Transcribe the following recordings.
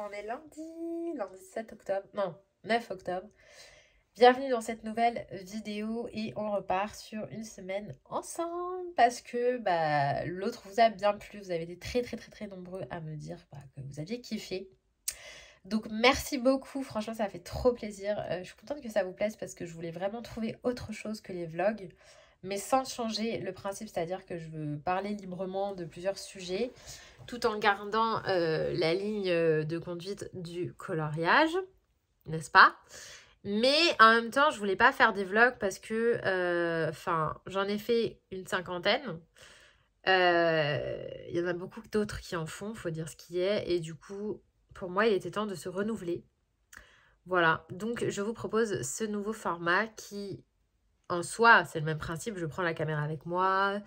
On est lundi 7 octobre, non, 9 octobre. Bienvenue dans cette nouvelle vidéo et on repart sur une semaine ensemble parce que l'autre vous a bien plu. Vous avez été très nombreux à me dire que vous aviez kiffé. Donc merci beaucoup, franchement ça fait trop plaisir. Je suis contente que ça vous plaise parce que je voulais vraiment trouver autre chose que les vlogs, mais sans changer le principe, c'est-à-dire que je veux parler librement de plusieurs sujets tout en gardant la ligne de conduite du coloriage, n'est-ce pas? Mais en même temps, je voulais pas faire des vlogs parce que j'en ai fait une cinquantaine. Il y en a beaucoup d'autres qui en font, faut dire ce qui est. Et du coup, pour moi, il était temps de se renouveler. Voilà, donc je vous propose ce nouveau format qui, en soi, c'est le même principe. Je prends la caméra avec moi,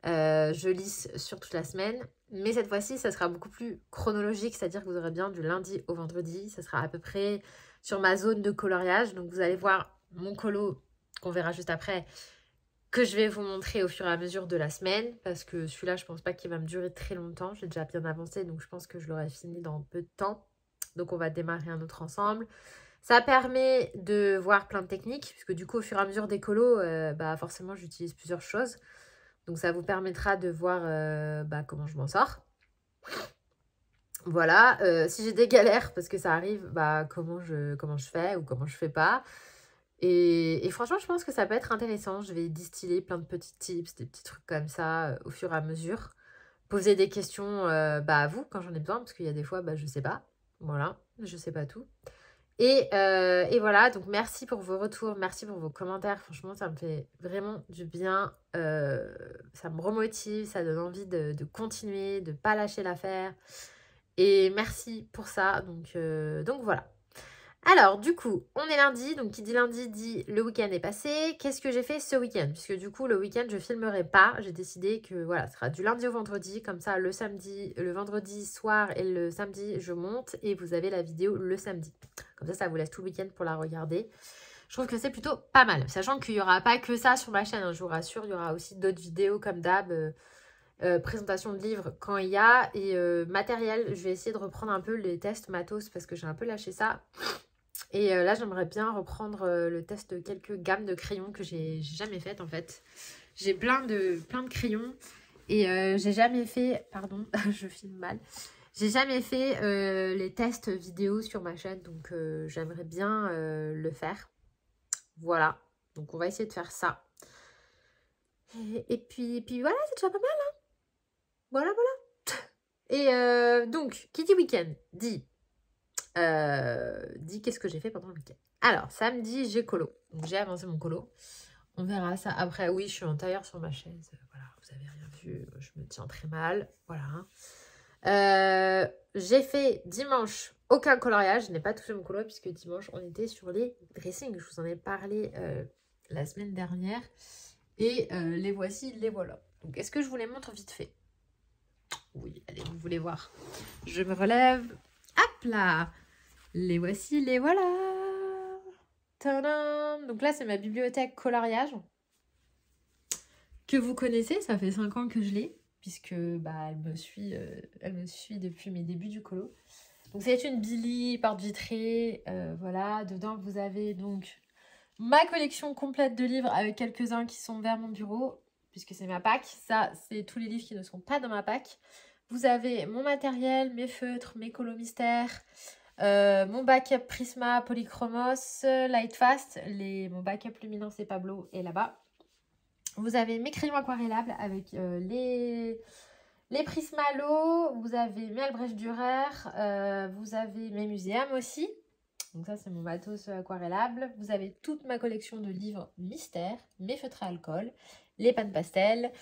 je lisse sur toute la semaine. Mais cette fois-ci, ça sera beaucoup plus chronologique, c'est-à-dire que vous aurez bien du lundi au vendredi. Ça sera à peu près sur ma zone de coloriage. Donc vous allez voir mon colo, qu'on verra juste après, que je vais vous montrer au fur et à mesure de la semaine. Parce que celui-là, je pense pas qu'il va me durer très longtemps. J'ai déjà bien avancé, donc je pense que je l'aurai fini dans peu de temps. Donc on va démarrer un autre ensemble. Ça permet de voir plein de techniques, puisque du coup, au fur et à mesure des colos, forcément, j'utilise plusieurs choses. Donc ça vous permettra de voir comment je m'en sors. Voilà, si j'ai des galères, parce que ça arrive, comment je fais ou comment je fais pas. Et franchement, je pense que ça peut être intéressant. Je vais distiller plein de petits tips, des petits trucs comme ça au fur et à mesure. Poser des questions à vous quand j'en ai besoin, parce qu'il y a des fois, je sais pas. Voilà, je sais pas tout. Et voilà, donc merci pour vos retours, merci pour vos commentaires. Franchement, ça me fait vraiment du bien. Ça me remotive, ça donne envie de continuer, de ne pas lâcher l'affaire. Et merci pour ça. Donc voilà. Alors, du coup, on est lundi. Donc, qui dit lundi dit le week-end est passé. Qu'est-ce que j'ai fait ce week-end? Puisque du coup, le week-end, je filmerai pas. J'ai décidé que voilà, ce sera du lundi au vendredi. Comme ça, le samedi, le vendredi soir et le samedi, je monte. Et vous avez la vidéo le samedi. Comme ça vous laisse tout le week-end pour la regarder. Je trouve que c'est plutôt pas mal. Sachant qu'il n'y aura pas que ça sur ma chaîne. Hein, je vous rassure, il y aura aussi d'autres vidéos comme d'hab. Présentation de livres quand il y a. Et matériel, je vais essayer de reprendre un peu les tests matos parce que j'ai un peu lâché ça. Et là, j'aimerais bien reprendre le test de quelques gammes de crayons que j'ai jamais faites en fait. J'ai plein de crayons et j'ai jamais fait... Pardon, je filme mal. J'ai jamais fait les tests vidéo sur ma chaîne, donc j'aimerais bien le faire. Voilà, donc on va essayer de faire ça. Et puis voilà, c'est déjà pas mal. Hein, voilà. Et donc, qui dit week-end dit qu'est-ce que j'ai fait pendant le week-end. Alors, samedi, j'ai colo. Donc, j'ai avancé mon colo. On verra ça après. Oui, je suis en tailleur sur ma chaise. Voilà, vous avez rien vu. Je me tiens très mal. Voilà. J'ai fait dimanche aucun coloriage. Je n'ai pas touché mon colo puisque dimanche, on était sur les dressings. Je vous en ai parlé la semaine dernière. Et les voici, les voilà. Donc, est-ce que je vous les montre vite fait? Oui, allez, vous voulez voir. Je me relève. Hop là! Les voici, les voilà. Tadam! Donc là, c'est ma bibliothèque coloriage que vous connaissez. Ça fait 5 ans que je l'ai, puisque elle me suit depuis mes débuts du colo. Donc c'est une Billy porte vitrée. Voilà, dedans vous avez donc ma collection complète de livres avec quelques-uns qui sont vers mon bureau, puisque c'est ma pack. Ça, c'est tous les livres qui ne sont pas dans ma pack. Vous avez mon matériel, mes feutres, mes colos mystères. Mon backup Prisma Polychromos Lightfast, mon backup Luminance et Pablo est là-bas. Vous avez mes crayons aquarellables avec les Prismalo, vous avez mes Albrecht Dürer, vous avez mes muséums aussi. Donc ça, c'est mon matos aquarellable. Vous avez toute ma collection de livres mystères, mes feutres à alcool, les pâtes pastel.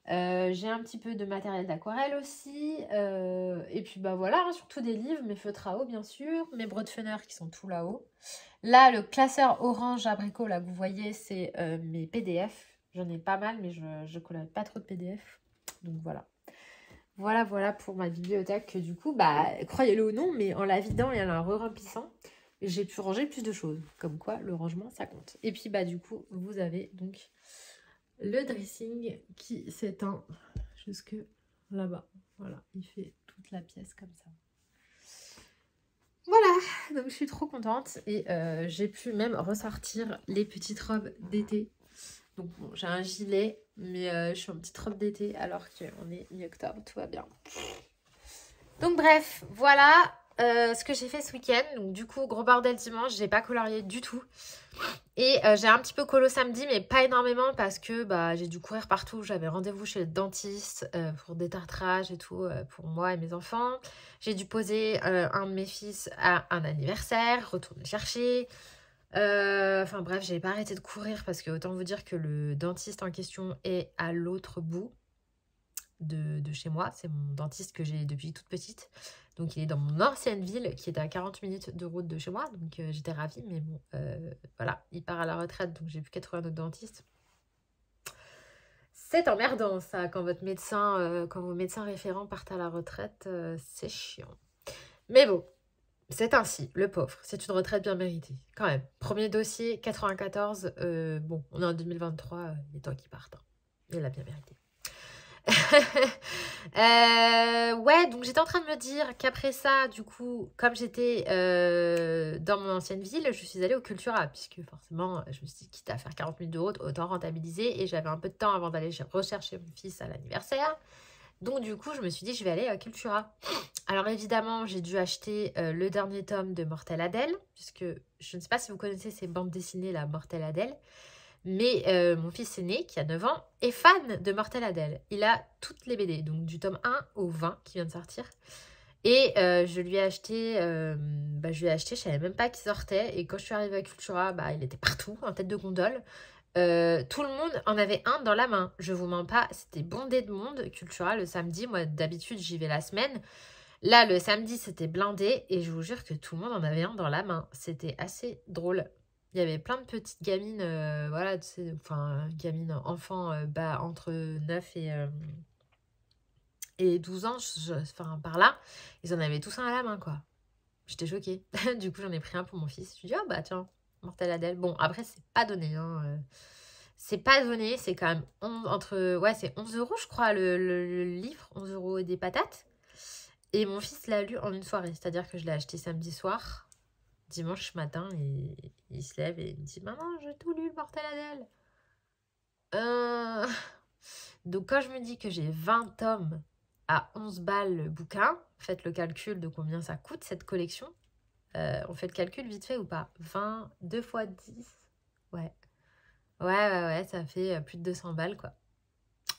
J'ai un petit peu de matériel d'aquarelle aussi. Et puis voilà, hein, surtout des livres, mes feutres à eau bien sûr, mes Broadfenner qui sont tout là-haut. Là, le classeur orange abricot là que vous voyez, c'est mes PDF. J'en ai pas mal, mais je ne colorie pas trop de PDF. Donc voilà. Voilà pour ma bibliothèque que du coup, croyez-le ou non, mais en la vidant et en la re-remplissant, j'ai pu ranger plus de choses. Comme quoi, le rangement, ça compte. Et puis du coup, vous avez donc le dressing qui s'étend jusque là-bas. Voilà, il fait toute la pièce comme ça. Donc je suis trop contente et j'ai pu même ressortir les petites robes d'été. Donc bon, j'ai un gilet, mais je suis en petite robe d'été alors qu'on est mi-octobre, tout va bien. Donc bref, voilà ce que j'ai fait ce week-end. Donc du coup, gros bordel dimanche, j'ai pas colorié du tout. Et j'ai un petit peu colo samedi, mais pas énormément parce que bah, j'ai dû courir partout. J'avais rendez-vous chez le dentiste pour des tartrages et tout pour moi et mes enfants. J'ai dû poser un de mes fils à un anniversaire, retourner le chercher. Enfin bref, j'ai pas arrêté de courir parce que autant vous dire que le dentiste en question est à l'autre bout de chez moi. C'est mon dentiste que j'ai depuis toute petite. Donc il est dans mon ancienne ville qui est à 40 minutes de route de chez moi. Donc j'étais ravie, mais bon, voilà, il part à la retraite, donc j'ai plus qu'à trouver un autre dentiste. C'est emmerdant ça, quand votre médecin, quand vos médecins référents partent à la retraite, c'est chiant. Mais bon, c'est ainsi, le pauvre. C'est une retraite bien méritée, quand même. Premier dossier, 94. Bon, on est en 2023, il est temps qu'il parte. Hein. Il l'a bien mérité. Ouais, donc j'étais en train de me dire qu'après ça, du coup, comme j'étais dans mon ancienne ville, je suis allée au Cultura, puisque forcément, je me suis dit, quitte à faire 40 000 de route, autant rentabiliser, et j'avais un peu de temps avant d'aller rechercher mon fils à l'anniversaire. Donc du coup, je me suis dit, je vais aller à Cultura. Alors évidemment, j'ai dû acheter le dernier tome de Mortel Adèle, puisque je ne sais pas si vous connaissez ces bandes dessinées, la Mortel Adèle. Mais mon fils aîné, qui a 9 ans, est fan de Mortel Adèle. Il a toutes les BD, donc du tome 1 au 20 qui vient de sortir. Et je lui ai acheté, je savais même pas qu'il sortait. Et quand je suis arrivée à Cultura, bah, il était partout, en tête de gondole. Tout le monde en avait un dans la main. Je vous mens pas, c'était bondé de monde. Cultura, le samedi, moi d'habitude j'y vais la semaine. Là, le samedi, c'était blindé. Et je vous jure que tout le monde en avait un dans la main. C'était assez drôle. Il y avait plein de petites gamines, voilà, tu sais, enfin, gamines, enfants, entre 9 et 12 ans, enfin, par là. Ils en avaient tous un à la main, quoi. J'étais choquée. Du coup, j'en ai pris un pour mon fils. Je me suis dit, oh, bah, tiens, Mortel Adèle. Bon, après, c'est pas donné, hein. C'est pas donné, c'est quand même c'est 11 euros, je crois, le livre. 11 euros et des patates. Et mon fils l'a lu en une soirée. C'est-à-dire que je l'ai acheté samedi soir. Dimanche matin, il se lève et il me dit « Maman, j'ai tout lu, le Mortel Adèle !» Donc quand je me dis que j'ai 20 tomes à 11 balles le bouquin, faites le calcul de combien ça coûte cette collection. On fait le calcul vite fait ou pas? 20, 2 fois 10. Ouais. Ouais, ça fait plus de 200 balles quoi.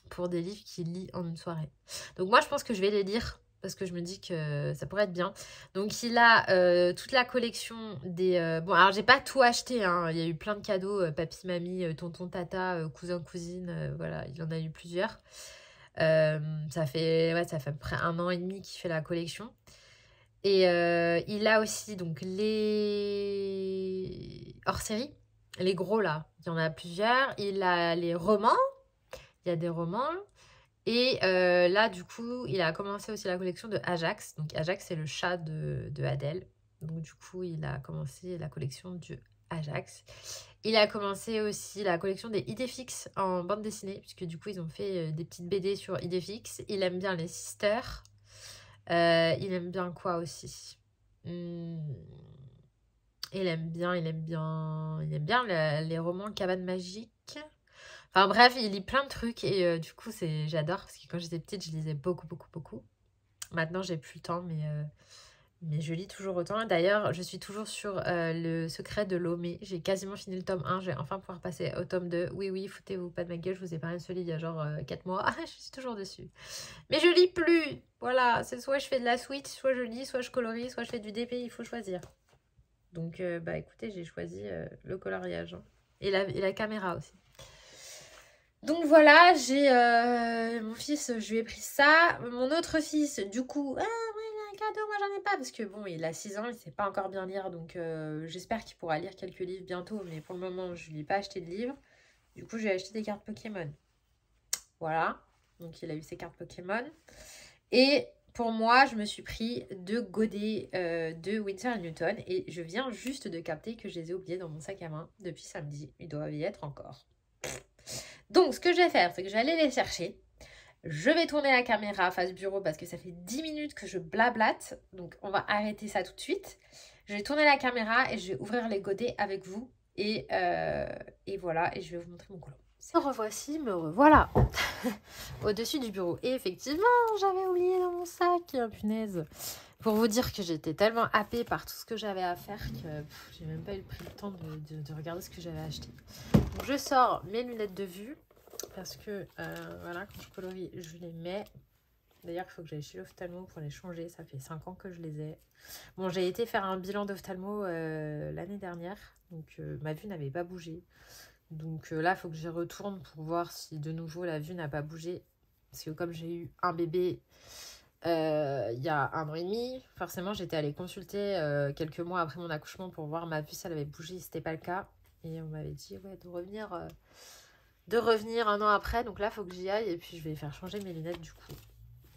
Pour des livres qu'il lit en une soirée. Donc moi je pense que je vais les lire parce que je me dis que ça pourrait être bien. Donc il a toute la collection des... Bon, alors j'ai pas tout acheté, hein. Il y a eu plein de cadeaux, papy, mamie, tonton, tata, cousin, cousine, voilà, il en a eu plusieurs. Ça fait à peu près 1 an et demi qu'il fait la collection. Et il a aussi donc les hors-série, les gros là, il y en a plusieurs. Il a les romans, il y a des romans. Et là, du coup, il a commencé aussi la collection de Ajax. Donc, Ajax, c'est le chat de Adèle. Donc, du coup, il a commencé la collection du Ajax. Il a commencé aussi la collection des Idéfix en bande dessinée, puisque du coup, ils ont fait des petites BD sur Idéfix. Il aime bien les Sisters. Il aime bien quoi aussi? Il aime bien les romans Cabane Magique. Enfin bref, il lit plein de trucs et du coup, j'adore parce que quand j'étais petite, je lisais beaucoup. Maintenant, j'ai plus le temps, mais je lis toujours autant. D'ailleurs, je suis toujours sur Le Secret de Lomé. J'ai quasiment fini le tome 1. Je vais enfin pouvoir passer au tome 2. Oui, foutez-vous pas de ma gueule. Je vous ai parlé de ce livre il y a genre 4 mois. Ah, je suis toujours dessus. Mais je lis plus. Voilà, c'est soit je fais de la Switch, soit je lis, soit je colorie, soit je fais du DP. Il faut choisir. Donc, bah écoutez, j'ai choisi le coloriage. Hein. Et la caméra aussi. Donc voilà, j'ai mon fils, je lui ai pris ça. Mon autre fils, du coup, un cadeau, moi j'en ai pas. Parce que bon, il a 6 ans, il sait pas encore bien lire. Donc j'espère qu'il pourra lire quelques livres bientôt. Mais pour le moment, je lui ai pas acheté de livres. Du coup, j'ai acheté des cartes Pokémon. Voilà, donc il a eu ses cartes Pokémon. Et pour moi, je me suis pris 2 godets de Winsor & Newton. Et je viens juste de capter que je les ai oubliés dans mon sac à main depuis samedi. Ils doivent y être encore. Donc, ce que je vais faire, c'est que j'allais les chercher. Je vais tourner la caméra face bureau parce que ça fait 10 minutes que je blablate. Donc, on va arrêter ça tout de suite. Je vais tourner la caméra et je vais ouvrir les godets avec vous. Et voilà, et je vais vous montrer mon colo. Me revoici, me revoilà au-dessus du bureau. Et effectivement, j'avais oublié dans mon sac, punaise. Pour vous dire que j'étais tellement happée par tout ce que j'avais à faire que j'ai même pas eu le temps de regarder ce que j'avais acheté. Donc, je sors mes lunettes de vue parce que voilà, quand je colorie, je les mets. D'ailleurs, il faut que j'aille chez l'ophtalmo pour les changer. Ça fait 5 ans que je les ai. Bon, j'ai été faire un bilan d'ophtalmo l'année dernière. Donc, ma vue n'avait pas bougé. Donc là, il faut que j'y retourne pour voir si de nouveau la vue n'a pas bougé. Parce que comme j'ai eu un bébé il y a 1 an et demi, forcément, j'étais allée consulter quelques mois après mon accouchement pour voir ma vue si elle avait bougé. C'était pas le cas. Et on m'avait dit ouais, de revenir 1 an après. Donc là, il faut que j'y aille. Et puis, je vais faire changer mes lunettes du coup.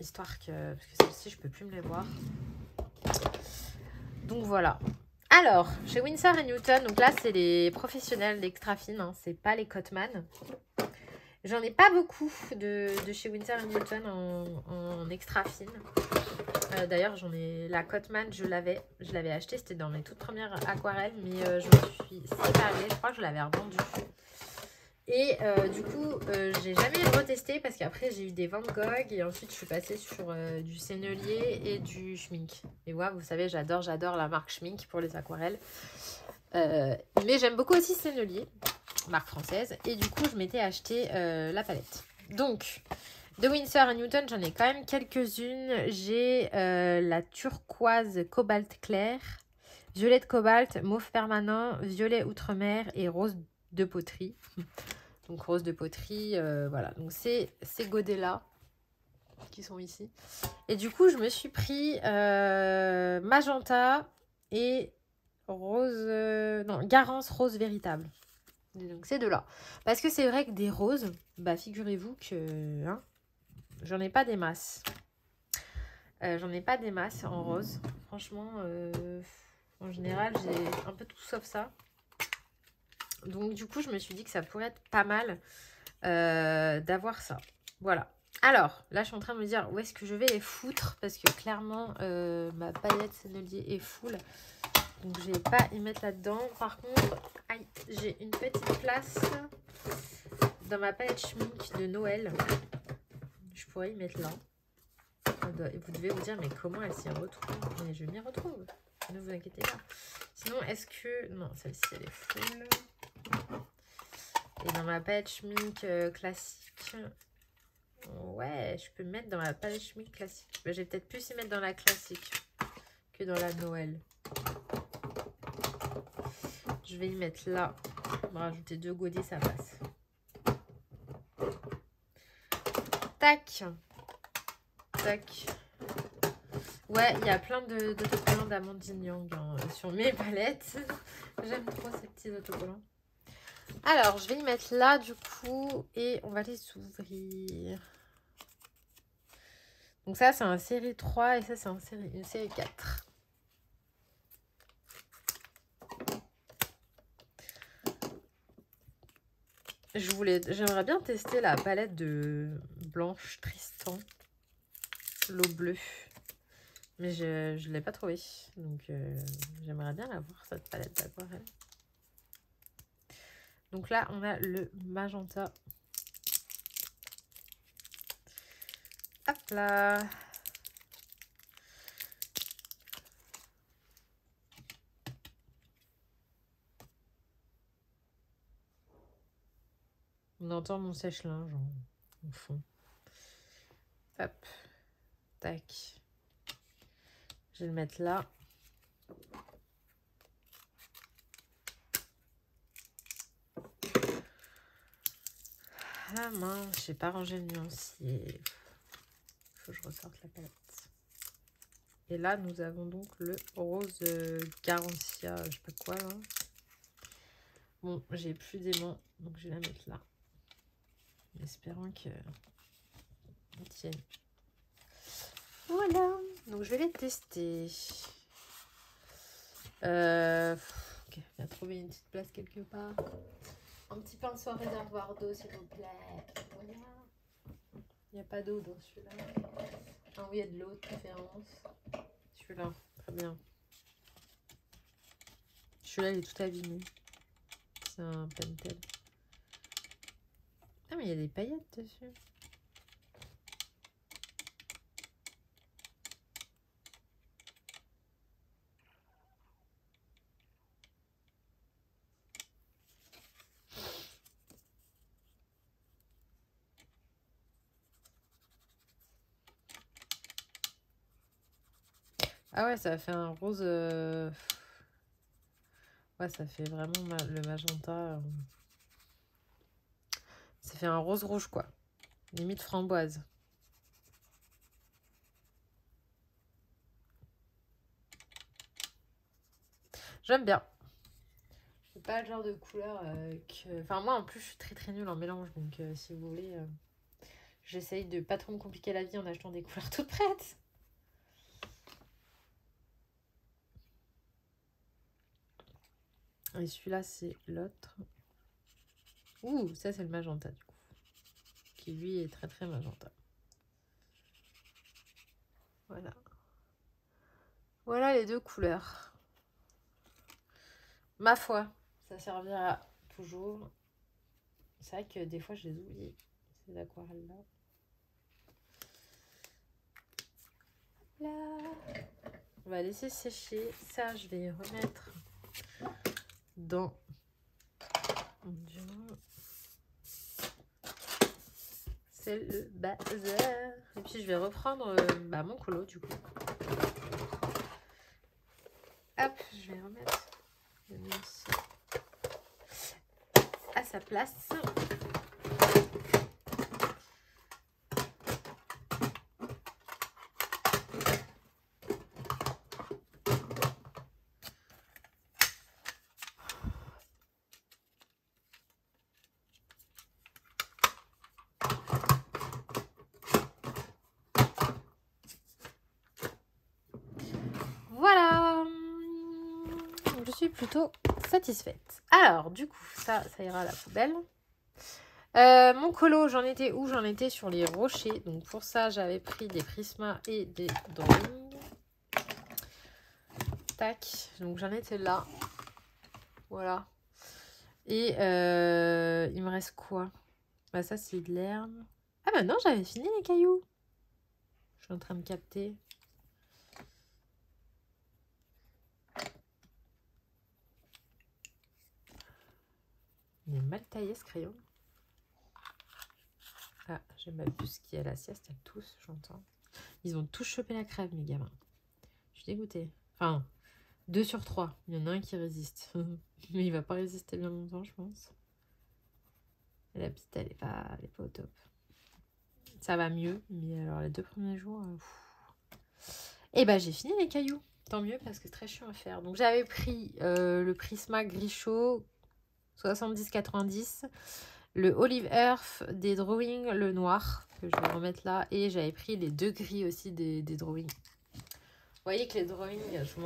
Histoire que... Parce que celles-ci, je peux plus me les voir. Donc voilà. Alors, chez Winsor & Newton, donc là, c'est les professionnels d'extra fine. Hein, c'est pas les Cotman. J'en ai pas beaucoup de chez Winsor & Newton en extra fine. D'ailleurs, j'en ai la Cotman, je l'avais acheté. C'était dans mes toutes premières aquarelles. Mais je me suis séparée. Je crois que je l'avais revendue. Et du coup, j'ai jamais retesté parce qu'après j'ai eu des Van Gogh et ensuite je suis passée sur du Sennelier et du Schmink. Et moi, vous savez, j'adore la marque Schmink pour les aquarelles. Mais j'aime beaucoup aussi Sennelier, marque française. Et du coup, je m'étais acheté la palette. Donc, de Winsor & Newton, j'en ai quand même quelques-unes. J'ai la turquoise cobalt clair, violette cobalt, mauve permanent, violet outre-mer et rose de poterie. Donc rose de poterie, voilà. Donc c'est ces godets-là qui sont ici. Et du coup, je me suis pris magenta et rose... non, Garance rose véritable. Donc ces deux-là. Parce que c'est vrai que des roses, bah figurez-vous que hein, j'en ai pas des masses. J'en ai pas des masses en rose. Franchement, en général, j'ai un peu tout sauf ça. Donc du coup, je me suis dit que ça pourrait être pas mal d'avoir ça. Voilà. Alors, là, je suis en train de me dire où est-ce que je vais les foutre. Parce que clairement, ma paillette Sennelier est full. Donc, je vais pas y mettre là-dedans. Par contre, j'ai une petite place dans ma palette Schmink de Noël. Je pourrais y mettre là. Et vous devez vous dire, mais comment elle s'y retrouve? Mais je m'y retrouve. Ne vous inquiétez pas. Sinon, est-ce que... Non, celle-ci, elle est full. Et dans ma palette Schmink classique, ouais, je peux mettre dans ma palette Schmink classique. Je vais peut-être plus y mettre dans la classique que dans la Noël. Je vais y mettre là. On va rajouter 2 godets, ça passe. Tac. Tac. Ouais, il y a plein d'autocollants d'Amandine Yang hein, sur mes palettes. J'aime trop ces petits autocollants. Alors, je vais y mettre là, du coup, et on va les ouvrir. Donc ça, c'est un série 3 et ça, c'est une série 4. J'aimerais bien tester la palette de Blanche Tristan, l'eau bleue. Mais je ne l'ai pas trouvée. Donc, j'aimerais bien la voir, cette palette d'aquarelle. Donc là, on a le magenta. Hop là. On entend mon sèche-linge au fond. Hop. Tac. Je vais le mettre là. Ah mince, j'ai pas rangé le nuancier. Faut que je ressorte la palette. Et là, nous avons donc le rose Garancia, je sais pas quoi là. Bon, j'ai plus d'aimant, donc je vais la mettre là. En espérant que tienne. Voilà, donc je vais les tester. Ok, on va trouver une petite place quelque part. Un petit pinceau réservoir d'eau, s'il vous plaît. Voilà. Il n'y a pas d'eau dans celui-là. Ah oui, il y a de l'eau de préférence. Celui-là, très bien. Celui-là, il est tout abîmé. C'est un Pentel. Ah, mais il y a des paillettes dessus. Ah ouais, ça fait un rose... Ouais, ça fait vraiment le magenta. Ça fait un rose rouge, quoi. Limite framboise. J'aime bien. C'est pas le genre de couleur que... Enfin, moi, en plus, je suis très très nulle en mélange. Donc, si vous voulez, j'essaye de pas trop me compliquer la vie en achetant des couleurs toutes prêtes. Et celui-là, c'est l'autre. Ouh, ça, c'est le magenta, du coup. Qui, lui, est très très magenta. Voilà. Voilà les deux couleurs. Ma foi, ça servira toujours. C'est vrai que des fois, je les oublie, ces aquarelles-là. Là. On va laisser sécher. Ça, je vais remettre dans... C'est le bazar. Et puis, je vais reprendre mon colo, du coup. Hop, je vais remettre le mousse à sa place. Voilà. Je suis plutôt satisfaite. Alors, du coup, ça ira à la poubelle. Mon colo, j'en étais où? J'en étais sur les rochers. Donc, pour ça, j'avais pris des Prisma et des drawings. Tac. Donc, j'en étais là. Voilà. Et il me reste quoi? Bah, ça, c'est de l'herbe. Ah, bah non, j'avais fini les cailloux. Je suis en train de capter. Il est mal taillé, ce crayon. Ah, j'ai ma puce qui est à la sieste, elle tous, j'entends. Ils ont tous chopé la crève, mes gamins. Je suis dégoûtée. Enfin, 2 sur 3. Il y en a un qui résiste. Mais il va pas résister bien longtemps, je pense. Et la petite, elle est pas au top. Ça va mieux, mais alors les 2 premiers jours... Et bah, j'ai fini les cailloux. Tant mieux, parce que c'est très chiant à faire. Donc, j'avais pris le Prisma gris chaud 70-90. Le Olive Earth des drawings, le noir, que je vais remettre là. Et j'avais pris les 2 gris aussi des drawings. Vous voyez que les drawings, je vous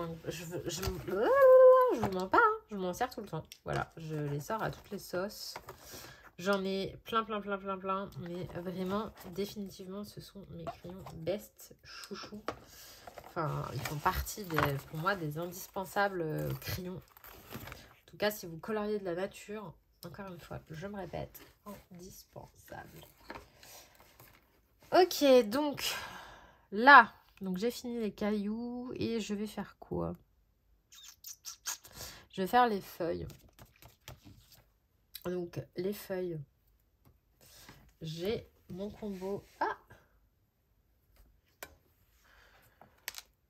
mens pas, hein, je m'en sers tout le temps. Voilà, je les sors à toutes les sauces. J'en ai plein. Mais vraiment, définitivement, ce sont mes crayons best chouchou. Enfin, ils font partie, pour moi, des indispensables crayons. En tout cas, si vous coloriez de la nature... Encore une fois, je me répète, indispensable. Ok, donc là, j'ai fini les cailloux et je vais faire quoi? Je vais faire les feuilles. Donc, les feuilles, j'ai mon combo.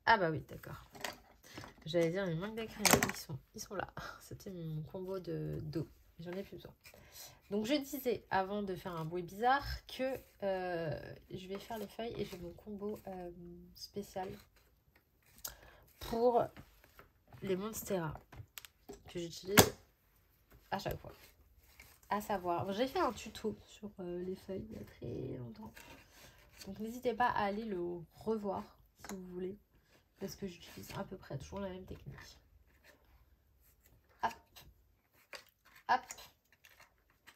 Ah bah oui, d'accord. J'allais dire, il manque des crayons, ils sont là. C'était mon combo d'eau. J'en ai plus besoin. Donc, je disais, avant de faire un bruit bizarre, que je vais faire les feuilles et j'ai mon combo spécial pour les Monstera que j'utilise à chaque fois. À savoir, j'ai fait un tuto sur les feuilles il y a très longtemps. Donc, n'hésitez pas à aller le revoir si vous voulez. Parce que j'utilise à peu près toujours la même technique. Hop. Hop.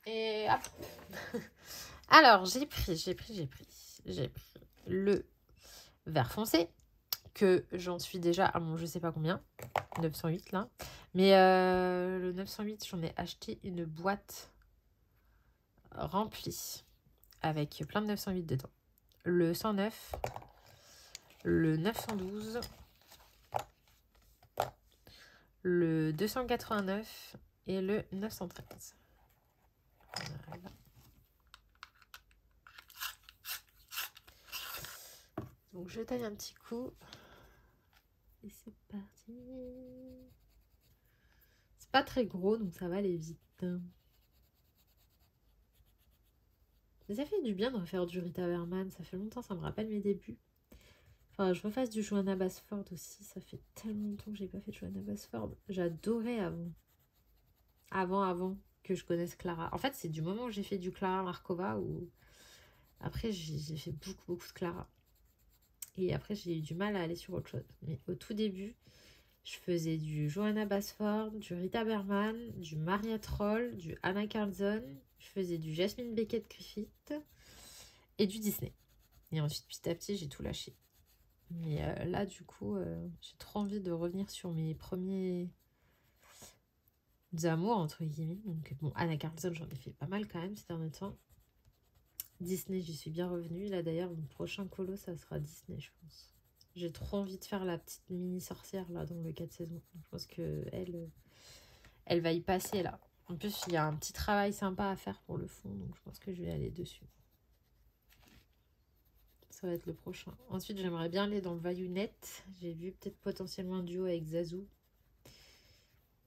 Et hop. Alors, j'ai pris. j'ai pris le vert foncé, que j'en suis déjà à mon je sais pas combien, 908 là. Mais le 908, j'en ai acheté une boîte remplie avec plein de 908 dedans. Le 109, le 912, le 289 et le 913. Voilà. Donc je taille un petit coup. Et c'est parti. C'est pas très gros, donc ça va aller vite. Mais ça fait du bien de refaire du Rita Berman. Ça fait longtemps, ça me rappelle mes débuts. Enfin, je refasse du Johanna Basford aussi. Ça fait tellement longtemps que j'ai pas fait de Johanna Basford. J'adorais avant. Avant que je connaisse Clara. En fait, c'est du moment où j'ai fait du Clara Markova où... Après, j'ai fait beaucoup de Clara. Et après, j'ai eu du mal à aller sur autre chose. Mais au tout début, je faisais du Johanna Basford, du Rita Berman, du Maria Troll, du Anna Carlson. Je faisais du Jasmine Beckett-Griffith et du Disney. Et ensuite, petit à petit, j'ai tout lâché. Mais là, du coup, j'ai trop envie de revenir sur mes premiers amours, entre guillemets. Donc, bon, Anna Carlson, j'en ai fait pas mal quand même ces derniers temps. Disney, j'y suis bien revenue. Là, d'ailleurs, mon prochain colo, ça sera Disney, je pense. J'ai trop envie de faire la petite mini sorcière, là, dans le 4 saisons. Je pense elle va y passer, là. En plus, il y a un petit travail sympa à faire pour le fond, donc je pense que je vais aller dessus. Ça va être le prochain. Ensuite, j'aimerais bien aller dans le Vaillunette. J'ai vu peut-être potentiellement un duo avec Zazu. Donc,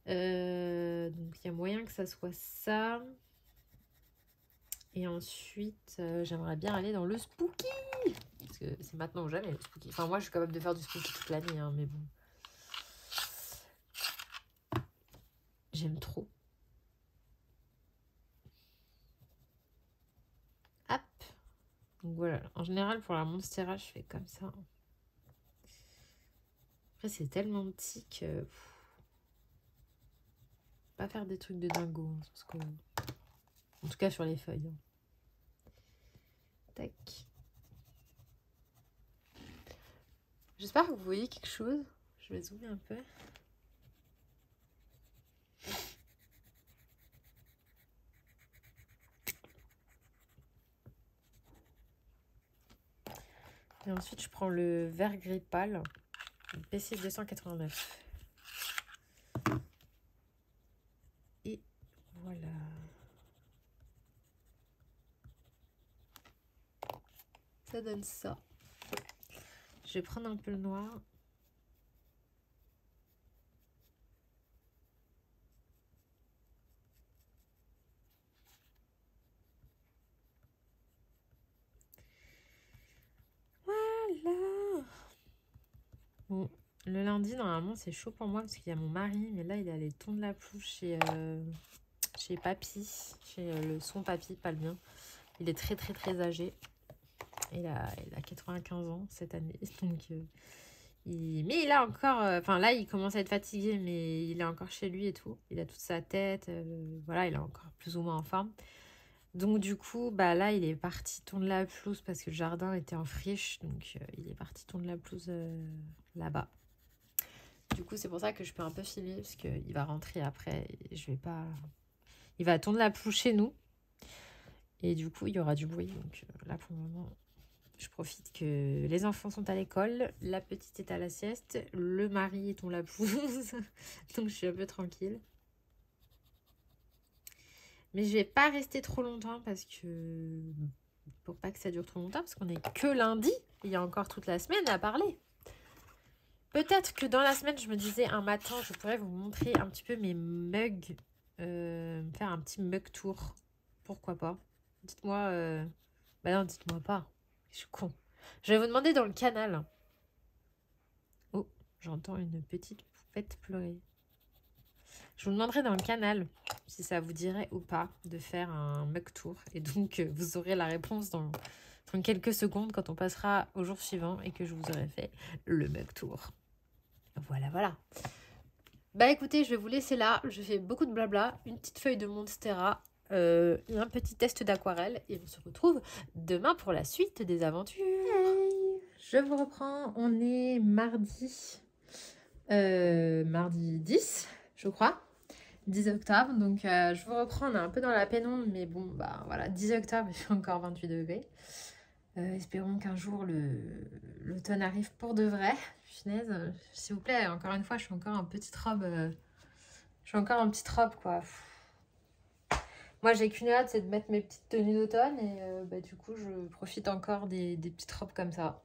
il y a moyen que ça soit ça. Et ensuite, j'aimerais bien aller dans le Spooky. Parce que c'est maintenant ou jamais le Spooky. Enfin, moi, je suis capable de faire du Spooky toute l'année, hein, mais bon. J'aime trop. Hop. Donc voilà. En général, pour la Monstera, je fais comme ça. Après, c'est tellement petit que... Pas faire des trucs de dingo. Hein, parce que... En tout cas, sur les feuilles. Hein. Tac. J'espère que vous voyez quelque chose. Je vais zoomer un peu. Et ensuite, je prends le vert gris pâle, le PC 289. Et voilà. Ça donne ça. Je vais prendre un peu le noir. Voilà. Bon, le lundi, normalement, c'est chaud pour moi parce qu'il y a mon mari. Mais là, il est allé tondre la pelouse chez Papy. Chez son papy, pas le mien. Il est très âgé. Il a 95 ans cette année. Donc, mais il a encore... Enfin, là, il commence à être fatigué, mais il est encore chez lui et tout. Il a toute sa tête. Voilà, il est encore plus ou moins en forme. Donc, du coup, bah là, il est parti tondre la pelouse parce que le jardin était en friche. Donc, il est parti tondre la pelouse là-bas. Du coup, c'est pour ça que je peux un peu filmer parce qu'il va rentrer après. Et je vais pas... Il va tondre la pelouse chez nous. Et du coup, il y aura du bruit. Donc, là, pour le moment... Je profite que les enfants sont à l'école, la petite est à la sieste, le mari est on la pelouse, donc je suis un peu tranquille. Mais je vais pas rester trop longtemps parce que... Pour pas que ça dure trop longtemps, parce qu'on est que lundi, il y a encore toute la semaine à parler. Peut-être que dans la semaine, je me disais un matin, je pourrais vous montrer un petit peu mes mugs, faire un petit mug tour. Pourquoi pas? Dites-moi... Bah non, dites-moi pas. Je suis con. Je vais vous demander dans le canal. Oh, j'entends une petite poupette pleurer. Je vous demanderai dans le canal si ça vous dirait ou pas de faire un mug tour. Et donc, vous aurez la réponse dans quelques secondes quand on passera au jour suivant et que je vous aurai fait le mug tour. Voilà. Bah écoutez, je vais vous laisser là. Je fais beaucoup de blabla. Une petite feuille de Monstera. un petit test d'aquarelle et on se retrouve demain pour la suite des aventures. Hey, je vous reprends, on est mardi 10, je crois. 10 octobre, donc je vous reprends, on est un peu dans la pénombre, mais bon, bah voilà, 10 octobre, il fait encore 28 degrés. Espérons qu'un jour l'automne arrive pour de vrai. Punaise, s'il vous plaît, encore une fois, je suis encore en petite robe. Quoi. Moi, j'ai qu'une hâte, c'est de mettre mes petites tenues d'automne et du coup, je profite encore des petites robes comme ça.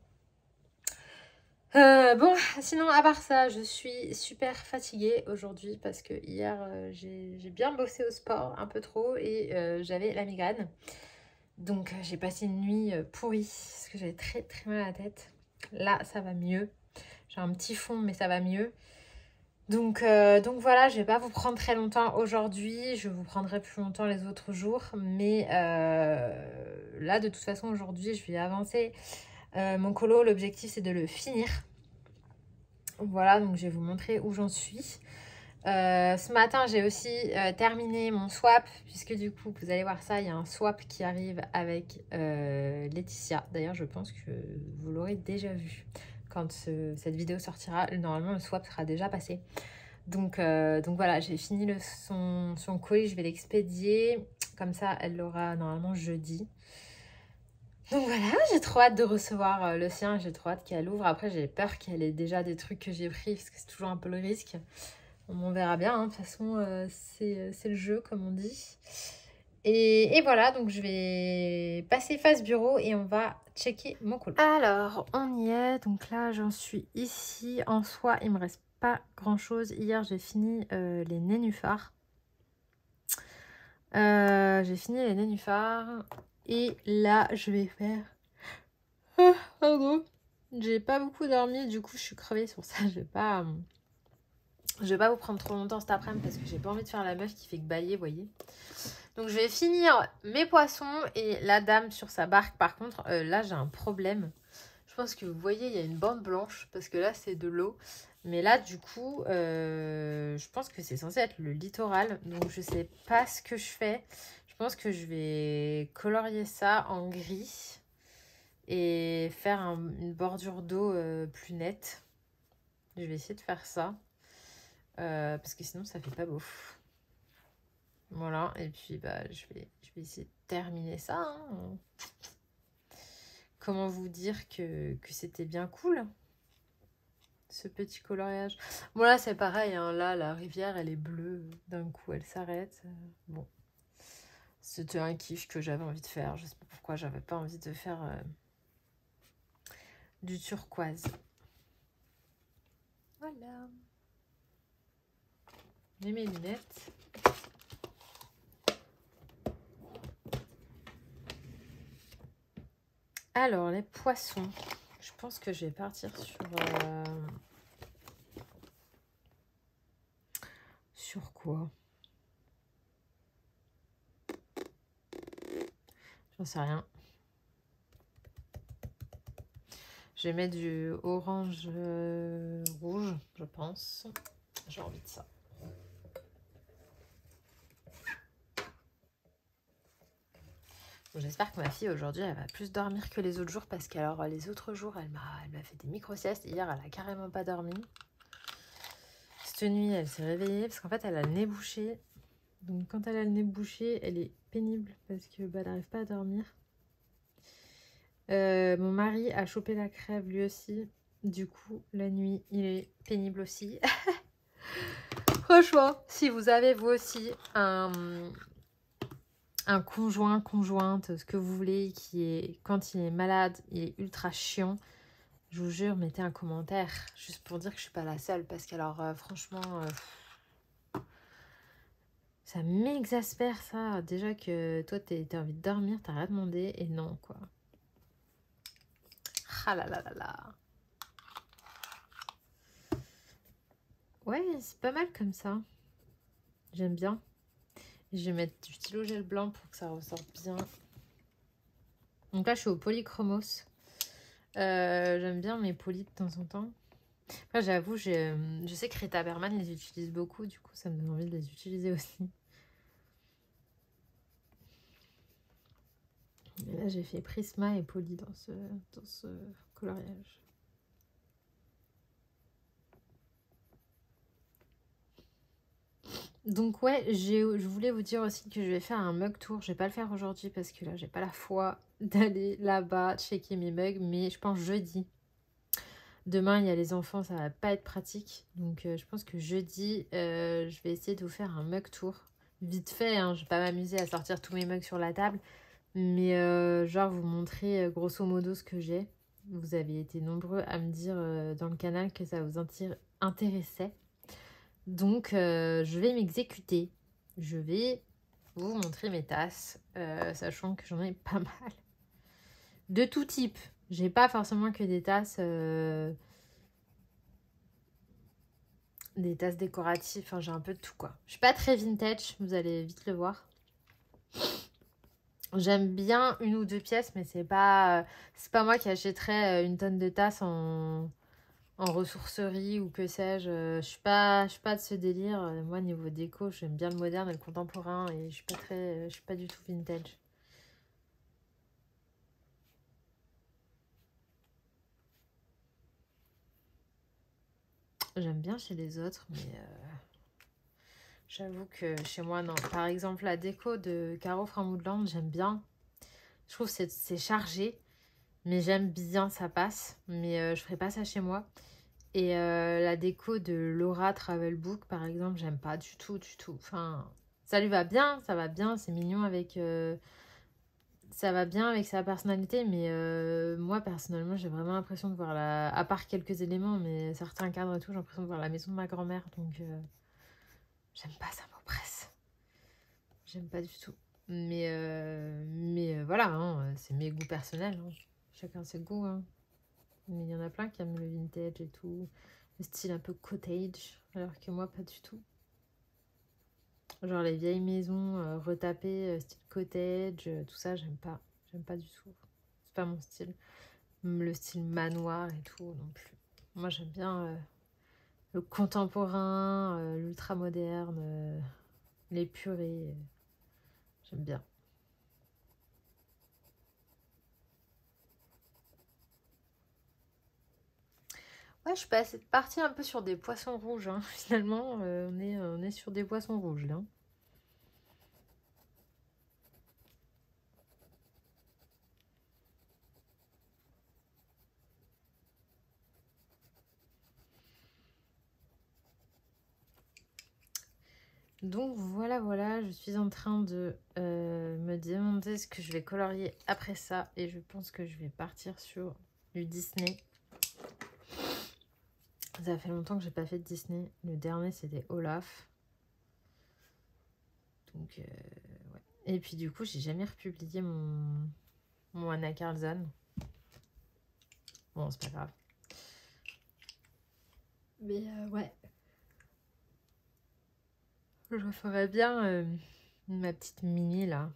Bon, sinon, à part ça, je suis super fatiguée aujourd'hui parce que hier, j'ai bien bossé au sport, un peu trop, et j'avais la migraine. Donc, j'ai passé une nuit pourrie parce que j'avais très très mal à la tête. Là, ça va mieux. J'ai un petit fond, mais ça va mieux. Donc voilà, je vais pas vous prendre très longtemps aujourd'hui. Je vous prendrai plus longtemps les autres jours. Mais là, de toute façon, aujourd'hui, je vais avancer. Mon colo, l'objectif, c'est de le finir. Voilà, donc je vais vous montrer où j'en suis. Ce matin, j'ai aussi terminé mon swap, puisque du coup, vous allez voir ça, il y a un swap qui arrive avec Laetitia. D'ailleurs, je pense que vous l'aurez déjà vu quand cette vidéo sortira. Normalement, le swap sera déjà passé. Donc voilà, j'ai fini son colis, je vais l'expédier. Comme ça, elle l'aura normalement jeudi. Donc voilà, j'ai trop hâte de recevoir le sien, j'ai trop hâte qu'elle ouvre. Après, j'ai peur qu'elle ait déjà des trucs que j'ai pris, parce que c'est toujours un peu le risque. On verra bien, hein. De toute façon, c'est le jeu, comme on dit. Et voilà, donc je vais passer face bureau et on va checker mon colo. Alors, on y est. Donc là, j'en suis ici. En soi, il me reste pas grand-chose. Hier, j'ai fini les nénuphars. Et là, je vais faire... Ah, pardon. J'ai pas beaucoup dormi, du coup, je suis crevée sur ça. Je vais pas vous prendre trop longtemps cet après-midi parce que j'ai pas envie de faire la meuf qui fait que bailler, vous voyez. Donc, je vais finir mes poissons et la dame sur sa barque. Par contre, là, j'ai un problème. Je pense que vous voyez, il y a une bande blanche parce que là, c'est de l'eau. Mais là, du coup, je pense que c'est censé être le littoral. Donc, je sais pas ce que je fais. Je pense que je vais colorier ça en gris et faire une bordure d'eau plus nette. Je vais essayer de faire ça. Parce que sinon, ça fait pas beau. Voilà. Et puis, bah, je vais essayer de terminer ça. Hein. Comment vous dire que c'était bien cool, ce petit coloriage. Bon, là, c'est pareil. Hein. Là, la rivière, elle est bleue. D'un coup, elle s'arrête. Bon. C'était un kiff que j'avais envie de faire. Je sais pas pourquoi j'avais pas envie de faire du turquoise. Voilà. J'ai mes lunettes. Alors, les poissons. Je pense que je vais partir sur quoi? J'en sais rien. Je vais mettre du orange rouge, je pense. J'ai envie de ça. J'espère que ma fille aujourd'hui elle va plus dormir que les autres jours parce qu'alors les autres jours elle m'a fait des micro-siestes. Hier elle a carrément pas dormi. Cette nuit elle s'est réveillée parce qu'en fait elle a le nez bouché. Donc quand elle a le nez bouché elle est pénible parce que elle n'arrive pas à dormir. Mon mari a chopé la crève lui aussi. Du coup la nuit il est pénible aussi. Franchement, si vous avez vous aussi un conjoint, conjointe, ce que vous voulez, qui est, quand il est malade, il est ultra chiant, je vous jure, mettez un commentaire, juste pour dire que je suis pas la seule, parce que alors, franchement, ça m'exaspère ça, déjà que toi, t'as envie de dormir, t'as rien demandé, et non, quoi. Ah là là là là. Ouais, c'est pas mal comme ça. J'aime bien. Je vais mettre du stylo gel blanc pour que ça ressorte bien. Donc là, je suis au polychromos. J'aime bien mes polis de temps en temps. Après, j'avoue, je sais que Rita Berman les utilise beaucoup. Du coup, ça me donne envie de les utiliser aussi. Et là, j'ai fait Prisma et Poly dans ce coloriage. Donc ouais, je voulais vous dire aussi que je vais faire un mug tour. Je vais pas le faire aujourd'hui parce que là, j'ai pas la foi d'aller là-bas checker mes mugs. Mais je pense jeudi. Demain, il y a les enfants, ça va pas être pratique. Donc je pense que jeudi, je vais essayer de vous faire un mug tour. Vite fait, hein, je vais pas m'amuser à sortir tous mes mugs sur la table. Mais genre vous montrer grosso modo ce que j'ai. Vous avez été nombreux à me dire dans le canal que ça vous intéressait. Donc je vais m'exécuter. Je vais vous montrer mes tasses, sachant que j'en ai pas mal. De tout type. J'ai pas forcément que des tasses décoratives. Enfin, j'ai un peu de tout quoi. Je suis pas très vintage, vous allez vite le voir. J'aime bien une ou deux pièces, mais c'est pas moi qui achèterais une tonne de tasses en ressourcerie ou que sais-je. Je suis pas de ce délire. Moi, niveau déco, j'aime bien le moderne et le contemporain et je suis pas du tout vintage. J'aime bien chez les autres, mais j'avoue que chez moi, non. Par exemple, la déco de Caro Framoudland, j'aime bien. Je trouve que c'est chargé, mais j'aime bien, ça passe. Mais je ferai pas ça chez moi. Et la déco de Laura Travelbook, par exemple, j'aime pas du tout, du tout. Enfin, ça lui va bien, ça va bien, c'est mignon avec... ça va bien avec sa personnalité, mais moi, personnellement, j'ai vraiment l'impression de voir la... À part quelques éléments, mais certains cadres et tout, j'ai l'impression de voir la maison de ma grand-mère, donc j'aime pas, ça m'oppresse. J'aime pas du tout. Mais voilà, hein, c'est mes goûts personnels. Hein. Chacun ses goûts. Hein. Mais il y en a plein qui aiment le vintage et tout. Le style un peu cottage, alors que moi, pas du tout. Genre les vieilles maisons retapées, style cottage, tout ça, j'aime pas. J'aime pas du tout. C'est pas mon style. Le style manoir et tout, non plus. Moi, j'aime bien le contemporain, l'ultra moderne, les purées. J'aime bien. Ouais, je suis partie un peu sur des poissons rouges. Hein. Finalement, on est sur des poissons rouges là. Donc voilà, je suis en train de me demander ce que je vais colorier après ça. Et je pense que je vais partir sur du Disney. Ça fait longtemps que j'ai pas fait de Disney. Le dernier, c'était Olaf. Donc, ouais. Et puis du coup, j'ai jamais republié mon Anna Carlson. Bon, c'est pas grave. Mais ouais. Je ferais bien ma petite mini là.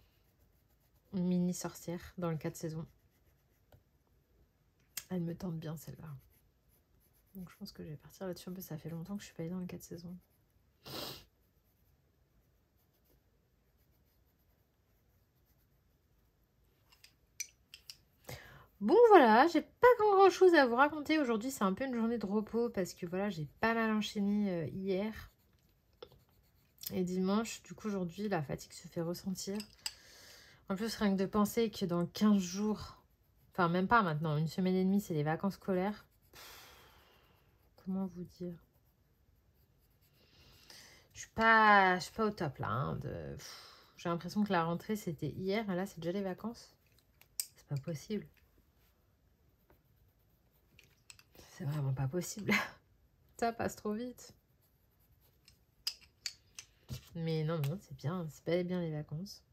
Une mini sorcière dans le 4 saisons. Elle me tente bien celle-là. Donc je pense que je vais partir là-dessus. Ça fait longtemps que je suis pas allée dans le 4 saisons. Bon voilà, j'ai pas grand chose à vous raconter aujourd'hui. C'est un peu une journée de repos parce que voilà, j'ai pas mal enchaîné hier. Et dimanche, du coup aujourd'hui, la fatigue se fait ressentir. En plus, rien que de penser que dans 15 jours, enfin même pas maintenant, une semaine et demie, c'est les vacances scolaires. Comment vous dire? Je suis pas au top là. Hein, j'ai l'impression que la rentrée c'était hier et là c'est déjà les vacances. C'est pas possible. C'est vraiment pas possible. Ça passe trop vite. Mais non, c'est bien. C'est bel et bien les vacances.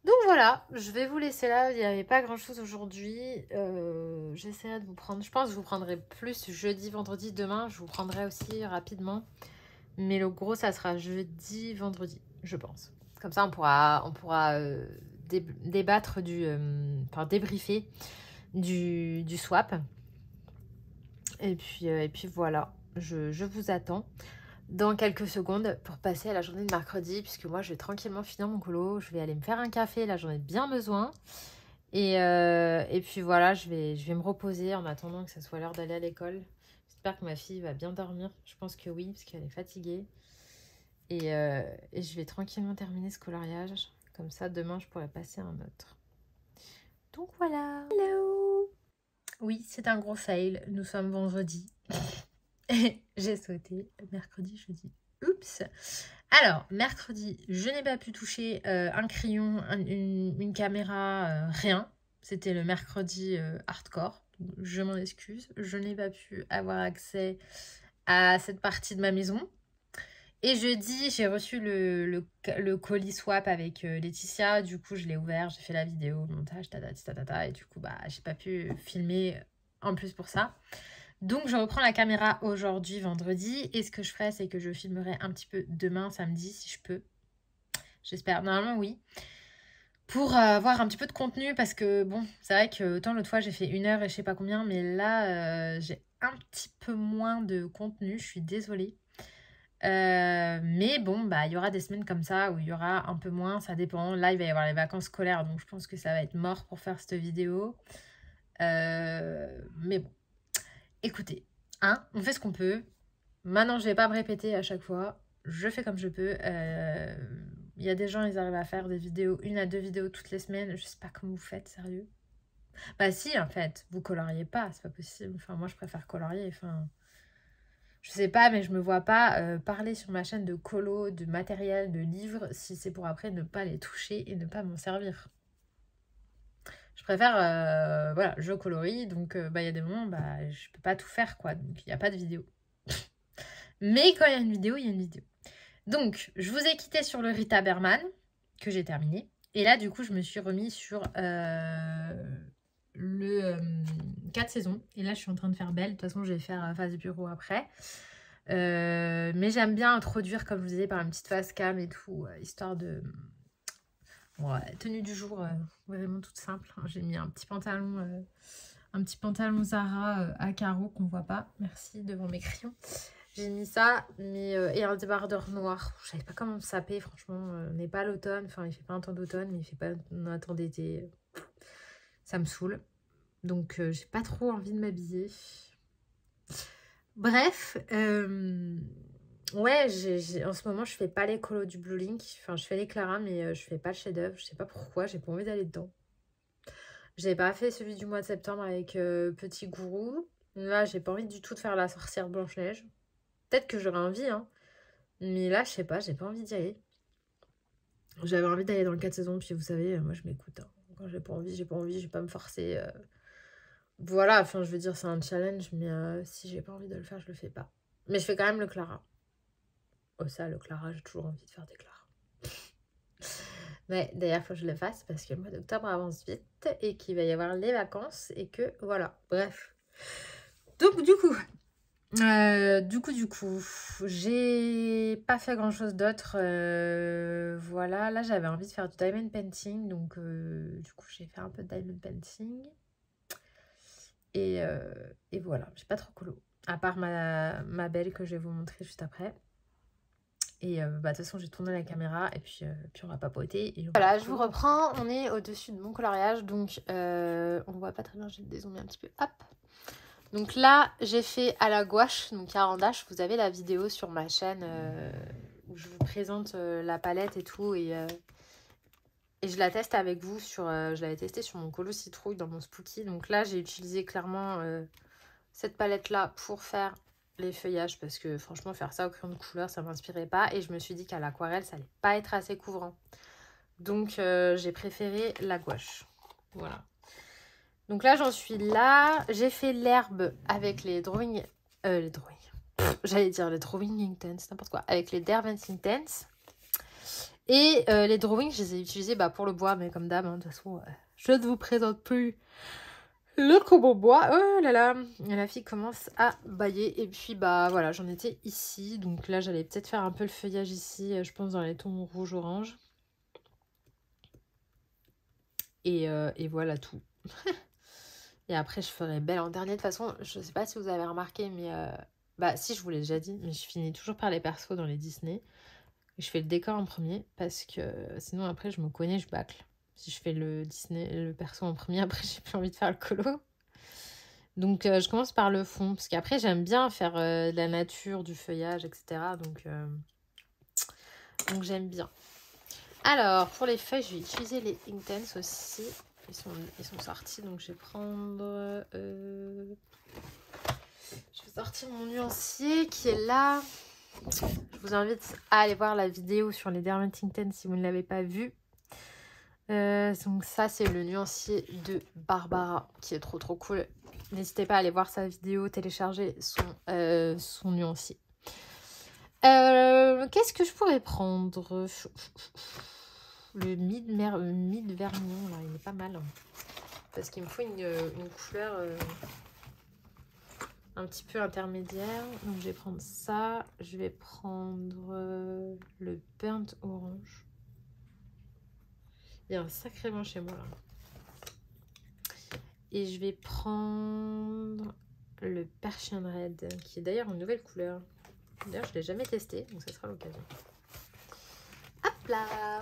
Donc voilà, je vais vous laisser là. Il n'y avait pas grand chose aujourd'hui. J'essaierai de vous prendre. Je pense que je vous prendrai plus jeudi, vendredi. Demain, je vous prendrai aussi rapidement. Mais le gros, ça sera jeudi, vendredi, je pense. Comme ça, on pourra débattre enfin débriefer du swap. Et puis voilà. je vous attends dans quelques secondes pour passer à la journée de mercredi, puisque moi, je vais tranquillement finir mon colo. Je vais aller me faire un café, là, j'en ai bien besoin. Et puis voilà, je vais me reposer en attendant que ce soit l'heure d'aller à l'école. J'espère que ma fille va bien dormir. Je pense que oui, parce qu'elle est fatiguée. Et je vais tranquillement terminer ce coloriage. Comme ça, demain, je pourrai passer à un autre. Donc voilà. Hello. Oui, c'est un gros fail. Nous sommes vendredi. J'ai sauté mercredi, jeudi. Oups. Alors, mercredi, je n'ai pas pu toucher un crayon, une caméra, rien. C'était le mercredi hardcore. Je m'en excuse. Je n'ai pas pu avoir accès à cette partie de ma maison. Et jeudi, j'ai reçu le colis swap avec Laetitia. Du coup, je l'ai ouvert, j'ai fait la vidéo, le montage, et du coup, bah, j'ai pas pu filmer en plus pour ça. Donc, je reprends la caméra aujourd'hui, vendredi. Et ce que je ferai, c'est que je filmerai un petit peu demain, samedi, si je peux. J'espère. Normalement, oui. Pour avoir un petit peu de contenu, parce que, bon, c'est vrai que autant l'autre fois, j'ai fait 1 heure et je sais pas combien, mais là, j'ai un petit peu moins de contenu. Je suis désolée. Mais bon, bah, il y aura des semaines comme ça où il y aura un peu moins, ça dépend. Là, il va y avoir les vacances scolaires, donc je pense que ça va être mort pour faire cette vidéo. Mais bon, écoutez, hein, on fait ce qu'on peut. Maintenant, je vais pas me répéter à chaque fois. Je fais comme je peux. Il y a des gens, ils arrivent à faire des vidéos, 1 à 2 vidéos toutes les semaines. Je sais pas comment vous faites, sérieux. Bah si, en fait, vous coloriez pas, c'est pas possible. Enfin, moi, je préfère colorier, enfin... Je sais pas, mais je me vois pas parler sur ma chaîne de colo, de matériel, de livres, si c'est pour après ne pas les toucher et ne pas m'en servir. Je préfère, voilà, je colorie, donc bah, il y a des moments, bah, je peux pas tout faire, quoi, donc il n'y a pas de vidéo. Mais quand il y a une vidéo, il y a une vidéo. Donc, je vous ai quitté sur le Rita Berman, que j'ai terminé. Et là, du coup, je me suis remis sur le 4 saisons. Et là, je suis en train de faire Belle. De toute façon, je vais faire phase bureau après. Mais j'aime bien introduire, comme je vous disais, par une petite phase cam et tout, histoire de... Ouais, tenue du jour, vraiment toute simple. J'ai mis un petit pantalon Zara à carreaux qu'on voit pas. Merci devant mes crayons. J'ai mis ça, mais, et un débardeur noir. Je savais pas comment me saper, franchement. On n'est pas à l'automne, enfin il fait pas un temps d'automne, mais il fait pas un temps d'été. Ça me saoule. Donc j'ai pas trop envie de m'habiller. Bref, ouais, en ce moment je fais pas les colos du Blue Link. Enfin je fais les Clara, mais je fais pas le chef-d'œuvre. Je sais pas pourquoi, j'ai pas envie d'aller dedans. J'ai pas fait celui du mois de septembre avec Petit Gourou. Là j'ai pas envie du tout de faire la sorcière Blanche-Neige. Peut-être que j'aurais envie, hein. Mais là, je sais pas, j'ai pas envie d'y aller. J'avais envie d'aller dans le 4 saisons, puis vous savez, moi je m'écoute. Hein. Quand j'ai pas envie, je vais pas me forcer. Voilà, enfin je veux dire, c'est un challenge, mais si j'ai pas envie de le faire, je le fais pas. Mais je fais quand même le Clara. Oh ça, le Clara, j'ai toujours envie de faire des Clara. Mais d'ailleurs, il faut que je le fasse parce que le mois d'octobre avance vite et qu'il va y avoir les vacances et que voilà, bref. Donc du coup, j'ai pas fait grand chose d'autre. Voilà, là j'avais envie de faire du diamond painting, donc du coup j'ai fait un peu de diamond painting. Et voilà, j'ai pas trop colo. À part ma belle que je vais vous montrer juste après. Et bah, de toute façon, j'ai tourné la caméra et puis on va papoter. Et voilà, je vous reprends. On est au-dessus de mon coloriage, donc on voit pas très bien. Je vais dézoomer un petit peu. Hop. Donc là, j'ai fait à la gouache, donc Carandache. Vous avez la vidéo sur ma chaîne où je vous présente la palette et tout. Et je la teste avec vous. Je l'avais testée sur mon colo citrouille dans mon Spooky. Donc là, j'ai utilisé clairement cette palette-là pour faire les feuillages. Parce que franchement, faire ça au crayon de couleur, ça ne m'inspirait pas. Et je me suis dit qu'à l'aquarelle, ça n'allait pas être assez couvrant. Donc j'ai préféré la gouache. Voilà. Donc là, j'en suis là. J'ai fait l'herbe avec les drawing... J'allais dire les drawing intense, n'importe quoi. Avec les Derwent Intense. Et les drawings, je les ai utilisés pour le bois. Mais comme d'hab, hein, de toute façon, je ne vous présente plus le combo bois. Oh là là. Et la fille commence à bailler. Et puis, bah voilà, j'en étais ici. Donc là, j'allais peut-être faire un peu le feuillage ici. Je pense dans les tons rouge-orange. Et voilà tout. Et après, je ferai belle en dernier. De toute façon, je ne sais pas si vous avez remarqué, mais Bah si, je vous l'ai déjà dit, mais je finis toujours par les persos dans les Disney. Et je fais le décor en premier parce que sinon après je me connais, je bâcle. Si je fais le Disney, le perso en premier, après j'ai plus envie de faire le colo. Donc je commence par le fond parce qu'après j'aime bien faire de la nature, du feuillage, etc. Donc j'aime bien. Alors pour les feuilles, je vais utiliser les Inktense aussi. Ils sont sortis, donc je vais prendre... je vais sortir mon nuancier qui est là. Je vous invite à aller voir la vidéo sur les Dermatington si vous ne l'avez pas vue. Donc ça, c'est le nuancier de Barbara qui est trop trop cool. N'hésitez pas à aller voir sa vidéo, télécharger son nuancier. Qu'est-ce que je pourrais prendre? Le mid vermillon, là, il est pas mal. Hein. Parce qu'il me faut une couleur... un petit peu intermédiaire. Donc je vais prendre ça. Je vais prendre le burnt orange. Il y a un sacrément chez moi là. Et je vais prendre le Persian Red, qui est d'ailleurs une nouvelle couleur. D'ailleurs je ne l'ai jamais testé, donc ça sera l'occasion. Hop là.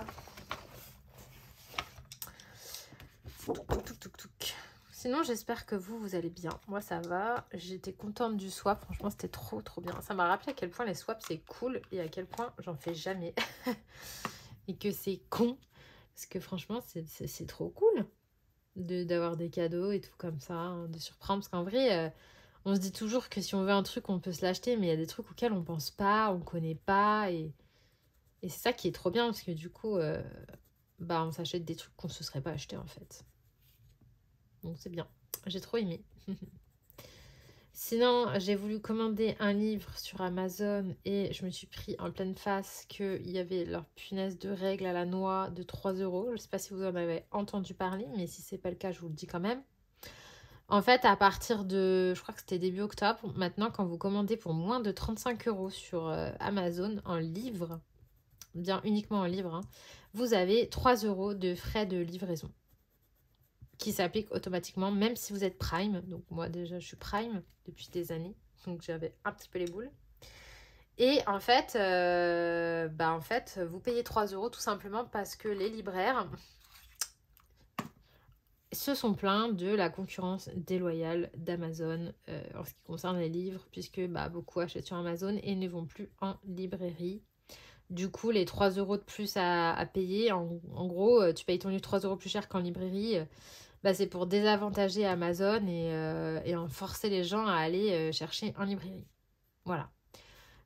Sinon, j'espère que vous allez bien. Moi, ça va. J'étais contente du swap. Franchement, c'était trop, trop bien. Ça m'a rappelé à quel point les swaps, c'est cool et à quel point j'en fais jamais. Et que c'est con. Parce que franchement, c'est trop cool d'avoir des cadeaux et tout comme ça, hein, de surprendre. Parce qu'en vrai, on se dit toujours que si on veut un truc, on peut se l'acheter. Mais il y a des trucs auxquels on pense pas, on connaît pas. Et c'est ça qui est trop bien. Parce que du coup, on s'achète des trucs qu'on se serait pas acheté en fait. Donc c'est bien, j'ai trop aimé. Sinon, j'ai voulu commander un livre sur Amazon et je me suis pris en pleine face qu'il y avait leur punaise de règles à la noix de 3 €. Je ne sais pas si vous en avez entendu parler, mais si c'est pas le cas, je vous le dis quand même. En fait, à partir de, je crois que c'était début octobre, maintenant quand vous commandez pour moins de 35 € sur Amazon en livre, bien uniquement en livre, hein, vous avez 3 € de frais de livraison qui s'applique automatiquement, même si vous êtes Prime. Donc moi déjà, je suis Prime depuis des années. Donc j'avais un petit peu les boules. Et en fait, vous payez 3 € tout simplement parce que les libraires se sont plaints de la concurrence déloyale d'Amazon en ce qui concerne les livres, puisque beaucoup achètent sur Amazon et ne vont plus en librairie. Du coup, les 3 € de plus à payer, en gros, tu payes ton livre 3 € plus cher qu'en librairie. C'est pour désavantager Amazon et en forcer les gens à aller chercher en librairie. Voilà.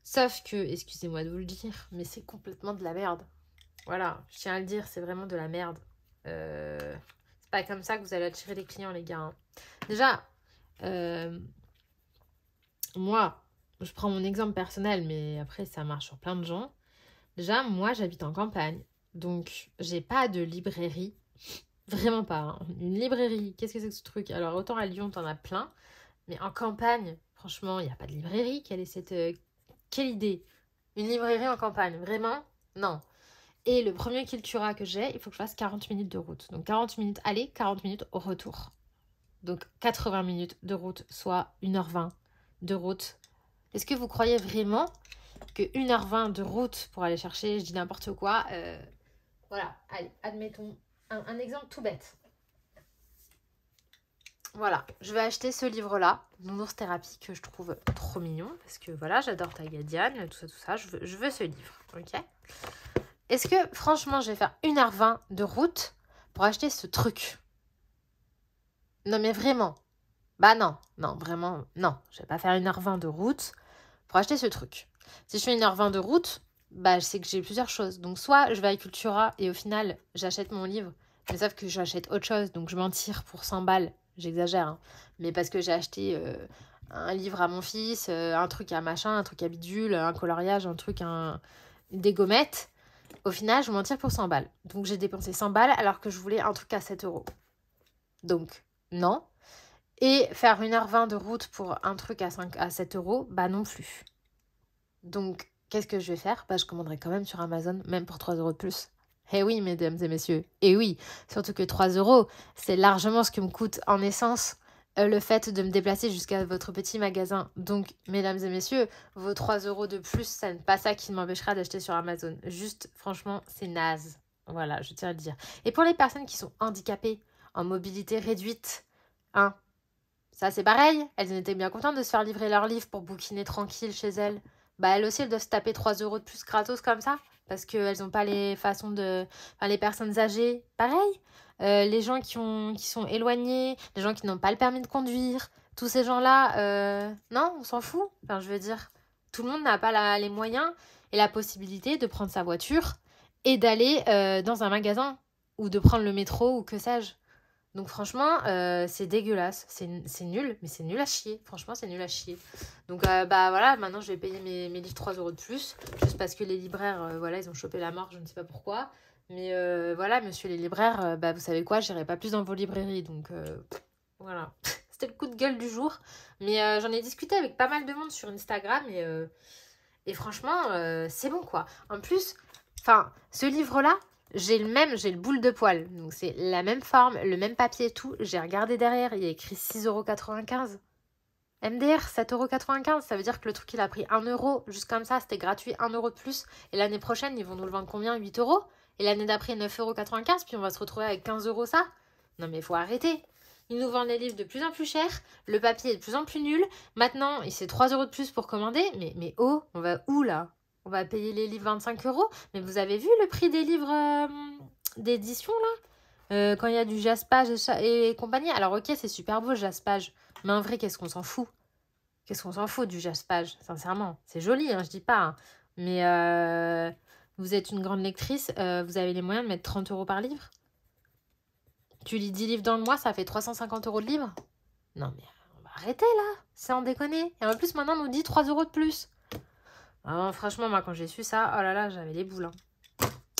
Sauf que, excusez-moi de vous le dire, mais c'est complètement de la merde. Voilà, je tiens à le dire, c'est vraiment de la merde. C'est pas comme ça que vous allez attirer les clients, les gars. Hein. Déjà, moi, je prends mon exemple personnel, mais après, ça marche sur plein de gens. Déjà, moi, j'habite en campagne, donc j'ai pas de librairie. Vraiment pas. Hein. Une librairie, qu'est-ce que c'est que ce truc? Alors, autant à Lyon, t'en as plein. Mais en campagne, franchement, il n'y a pas de librairie. Quelle idée? Une librairie en campagne, vraiment? Non. Et le premier Cultura que j'ai, il faut que je fasse 40 minutes de route. Donc 40 minutes aller, 40 minutes au retour. Donc 80 minutes de route, soit 1h20 de route. Est-ce que vous croyez vraiment que 1h20 de route pour aller chercher, je dis n'importe quoi, voilà, allez, admettons un exemple tout bête. Voilà, je vais acheter ce livre-là, Nounours Thérapie, que je trouve trop mignon, parce que voilà, j'adore Tagadiane, tout ça, je veux ce livre, ok? Est-ce que, franchement, je vais faire 1h20 de route pour acheter ce truc? Non, mais vraiment. Non, vraiment, non. Je vais pas faire 1h20 de route pour acheter ce truc. Si je fais 1h20 de route, je sais que j'ai plusieurs choses. Donc, soit je vais à Cultura et au final, j'achète mon livre, mais sauf que j'achète autre chose, donc je m'en tire pour 100 balles. J'exagère, hein. Mais parce que j'ai acheté un livre à mon fils, un truc à machin, un truc à bidule, un coloriage, un truc, des gommettes. Au final, je m'en tire pour 100 balles. Donc, j'ai dépensé 100 balles alors que je voulais un truc à 7 €. Donc, non. Et faire 1h20 de route pour un truc à 7 €, non plus. Donc, qu'est-ce que je vais faire? Je commanderai quand même sur Amazon, même pour 3 € de plus. Eh oui, mesdames et messieurs, eh oui. Surtout que 3 €, c'est largement ce que me coûte en essence le fait de me déplacer jusqu'à votre petit magasin. Donc, mesdames et messieurs, vos 3 € de plus, ça n'est pas ça qui m'empêchera d'acheter sur Amazon. Juste, franchement, c'est naze. Voilà, je tiens à le dire. Et pour les personnes qui sont handicapées, en mobilité réduite, hein, ça c'est pareil. Elles étaient bien contentes de se faire livrer leur livre pour bouquiner tranquille chez elles. Bah, elles aussi, elles doivent se taper 3 € de plus gratos comme ça. Parce qu'elles n'ont pas les façons de... Enfin, les personnes âgées, pareil. Les gens qui sont éloignés, les gens qui n'ont pas le permis de conduire, tous ces gens-là, non, on s'en fout. Enfin, je veux dire, tout le monde n'a pas les moyens et la possibilité de prendre sa voiture et d'aller dans un magasin ou de prendre le métro ou que sais-je. Donc franchement, c'est dégueulasse. C'est nul, mais c'est nul à chier. Franchement, c'est nul à chier. Donc bah voilà, maintenant je vais payer mes livres 3 € de plus. Juste parce que les libraires, voilà, ils ont chopé la mort, je ne sais pas pourquoi. Mais voilà, monsieur les libraires, bah vous savez quoi, j'irai pas plus dans vos librairies. Donc voilà. C'était le coup de gueule du jour. Mais j'en ai discuté avec pas mal de monde sur Instagram et franchement, c'est bon quoi. En plus, enfin, ce livre-là, j'ai le boule de poil. Donc c'est la même forme, le même papier et tout. J'ai regardé derrière, il y a écrit 6,95 €. MDR, 7,95 €. Ça veut dire que le truc, il a pris 1 €. Juste comme ça, c'était gratuit, 1 € de plus. Et l'année prochaine, ils vont nous le vendre combien? 8 €. Et l'année d'après, 9,95 €. Puis on va se retrouver avec 15 € ça. Non mais il faut arrêter. Ils nous vendent les livres de plus en plus cher. Le papier est de plus en plus nul. Maintenant, c'est 3 € de plus pour commander. Mais oh, on va où là? On va payer les livres 25 €. Mais vous avez vu le prix des livres d'édition là quand il y a du jaspage et compagnie? Alors ok, c'est super beau le jaspage. Mais en vrai, qu'est-ce qu'on s'en fout? Qu'est-ce qu'on s'en fout du jaspage? Sincèrement, c'est joli, hein, je dis pas. Hein. Mais vous êtes une grande lectrice, vous avez les moyens de mettre 30 € par livre? Tu lis 10 livres dans le mois, ça fait 350 € de livre? Non mais on va arrêter là, c'est en déconner. Et en plus maintenant on nous dit 3 € de plus. Ah, franchement moi quand j'ai su ça, oh là là j'avais les boules. Hein.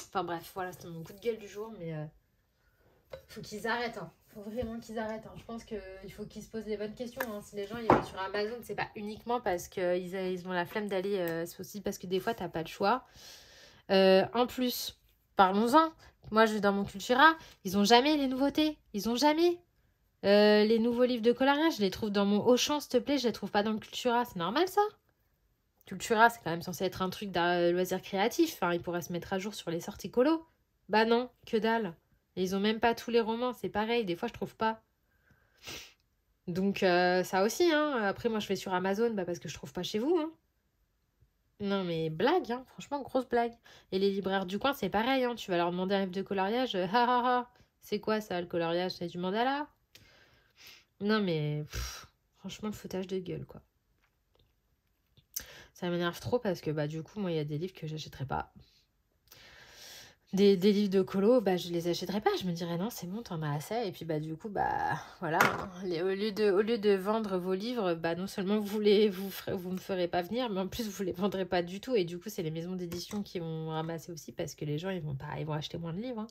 Enfin bref, voilà c'était mon coup de gueule du jour. Mais faut qu'ils arrêtent. Hein. Faut vraiment qu'ils arrêtent. Hein. Je pense qu'il faut qu'ils se posent les bonnes questions. Hein. Si les gens ils vont sur Amazon, c'est pas uniquement parce qu'ils ont la flemme d'aller. C'est aussi parce que des fois t'as pas le choix. En plus, parlons-en. Moi je vais dans mon Cultura, ils ont jamais les nouveautés. Ils ont jamais. Les nouveaux livres de coloriage, je les trouve dans mon Auchan, s'il te plaît, je les trouve pas dans le Cultura. C'est normal ça? Cultura, c'est quand même censé être un truc d'un loisir créatif. Enfin, ils pourraient se mettre à jour sur les sorties colo. Bah non, que dalle. Et ils ont même pas tous les romans, c'est pareil, des fois je trouve pas. Donc ça aussi, hein. Après moi je vais sur Amazon bah, parce que je trouve pas chez vous. Hein. Non mais blague, hein. Franchement grosse blague. Et les libraires du coin c'est pareil, hein. Tu vas leur demander un livre de coloriage, ha ha ha. C'est quoi ça le coloriage? C'est du mandala? Non mais franchement le foutage de gueule quoi. Ça m'énerve trop parce que bah du coup moi il y a des livres que j'achèterai pas. Des livres de colo, bah je les achèterais pas. Je me dirais non, c'est bon, t'en as assez. Et puis bah du coup, bah voilà. Hein. Au lieu de vendre vos livres, bah non seulement vous me ferez pas venir, mais en plus vous les vendrez pas du tout. Et du coup, c'est les maisons d'édition qui vont ramasser aussi parce que les gens ils vont acheter moins de livres. Hein.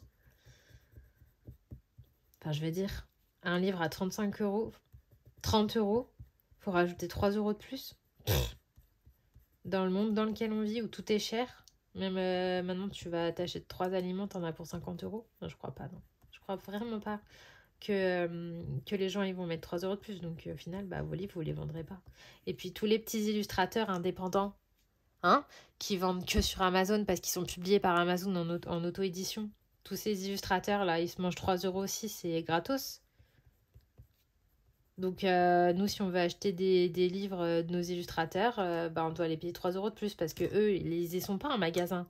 Enfin, je veux dire, un livre à 35 €, 30 €, faut rajouter 3 € de plus. Dans le monde dans lequel on vit où tout est cher. Même maintenant, tu vas t'acheter 3 aliments, t'en as pour 50 €. Non, je crois pas, non. Je crois vraiment pas que les gens ils vont mettre 3 € de plus. Donc au final, bah, vos livres, vous les vendrez pas. Et puis tous les petits illustrateurs indépendants, hein, qui vendent que sur Amazon parce qu'ils sont publiés par Amazon en auto-édition. Tous ces illustrateurs-là, ils se mangent 3 € aussi, c'est gratos. Donc nous, si on veut acheter des livres de nos illustrateurs, bah, on doit les payer 3 € de plus parce que eux, ils y sont pas en magasin.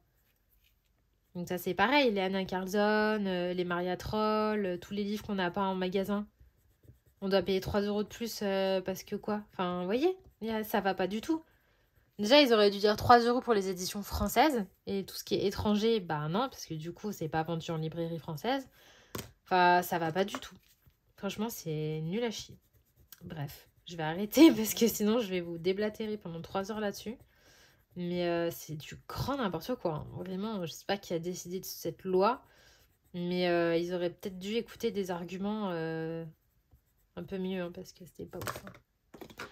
Donc ça, c'est pareil. Les Anna Carlson, les Maria Troll, tous les livres qu'on n'a pas en magasin. On doit payer 3 € de plus parce que quoi? Enfin, vous voyez, ça va pas du tout. Déjà, ils auraient dû dire 3 € pour les éditions françaises. Et tout ce qui est étranger, bah non, parce que du coup, c'est pas vendu en librairie française. Enfin, ça va pas du tout. Franchement, c'est nul à chier. Bref, je vais arrêter parce que sinon je vais vous déblatérer pendant 3 heures là-dessus. Mais c'est du grand n'importe quoi. Hein. Vraiment, je sais pas qui a décidé de cette loi. Mais ils auraient peut-être dû écouter des arguments un peu mieux hein, parce que c'était pas ouf. Hein.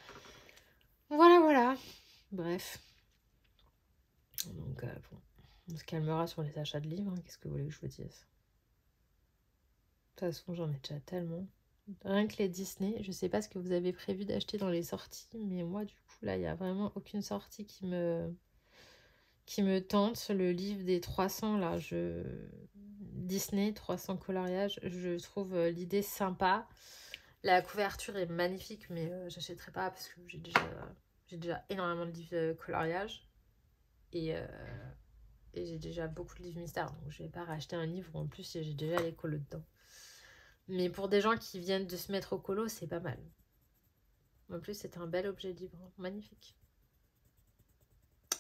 Voilà, voilà. Bref. Donc bon, on se calmera sur les achats de livres. Hein. Qu'est-ce que vous voulez que je vous dise? De toute façon, j'en ai déjà tellement. Rien que les Disney. Je sais pas ce que vous avez prévu d'acheter dans les sorties, mais moi, du coup, là, il n'y a vraiment aucune sortie qui me tente. Le livre des 300, là, Disney, 300 coloriages, je trouve l'idée sympa. La couverture est magnifique, mais j'achèterai pas parce que j'ai déjà énormément de livres coloriage. Et j'ai déjà beaucoup de livres mystères, donc je vais pas racheter un livre où en plus j'ai déjà les colos dedans. Mais pour des gens qui viennent de se mettre au colo, c'est pas mal. En plus, c'est un bel objet de livre, magnifique.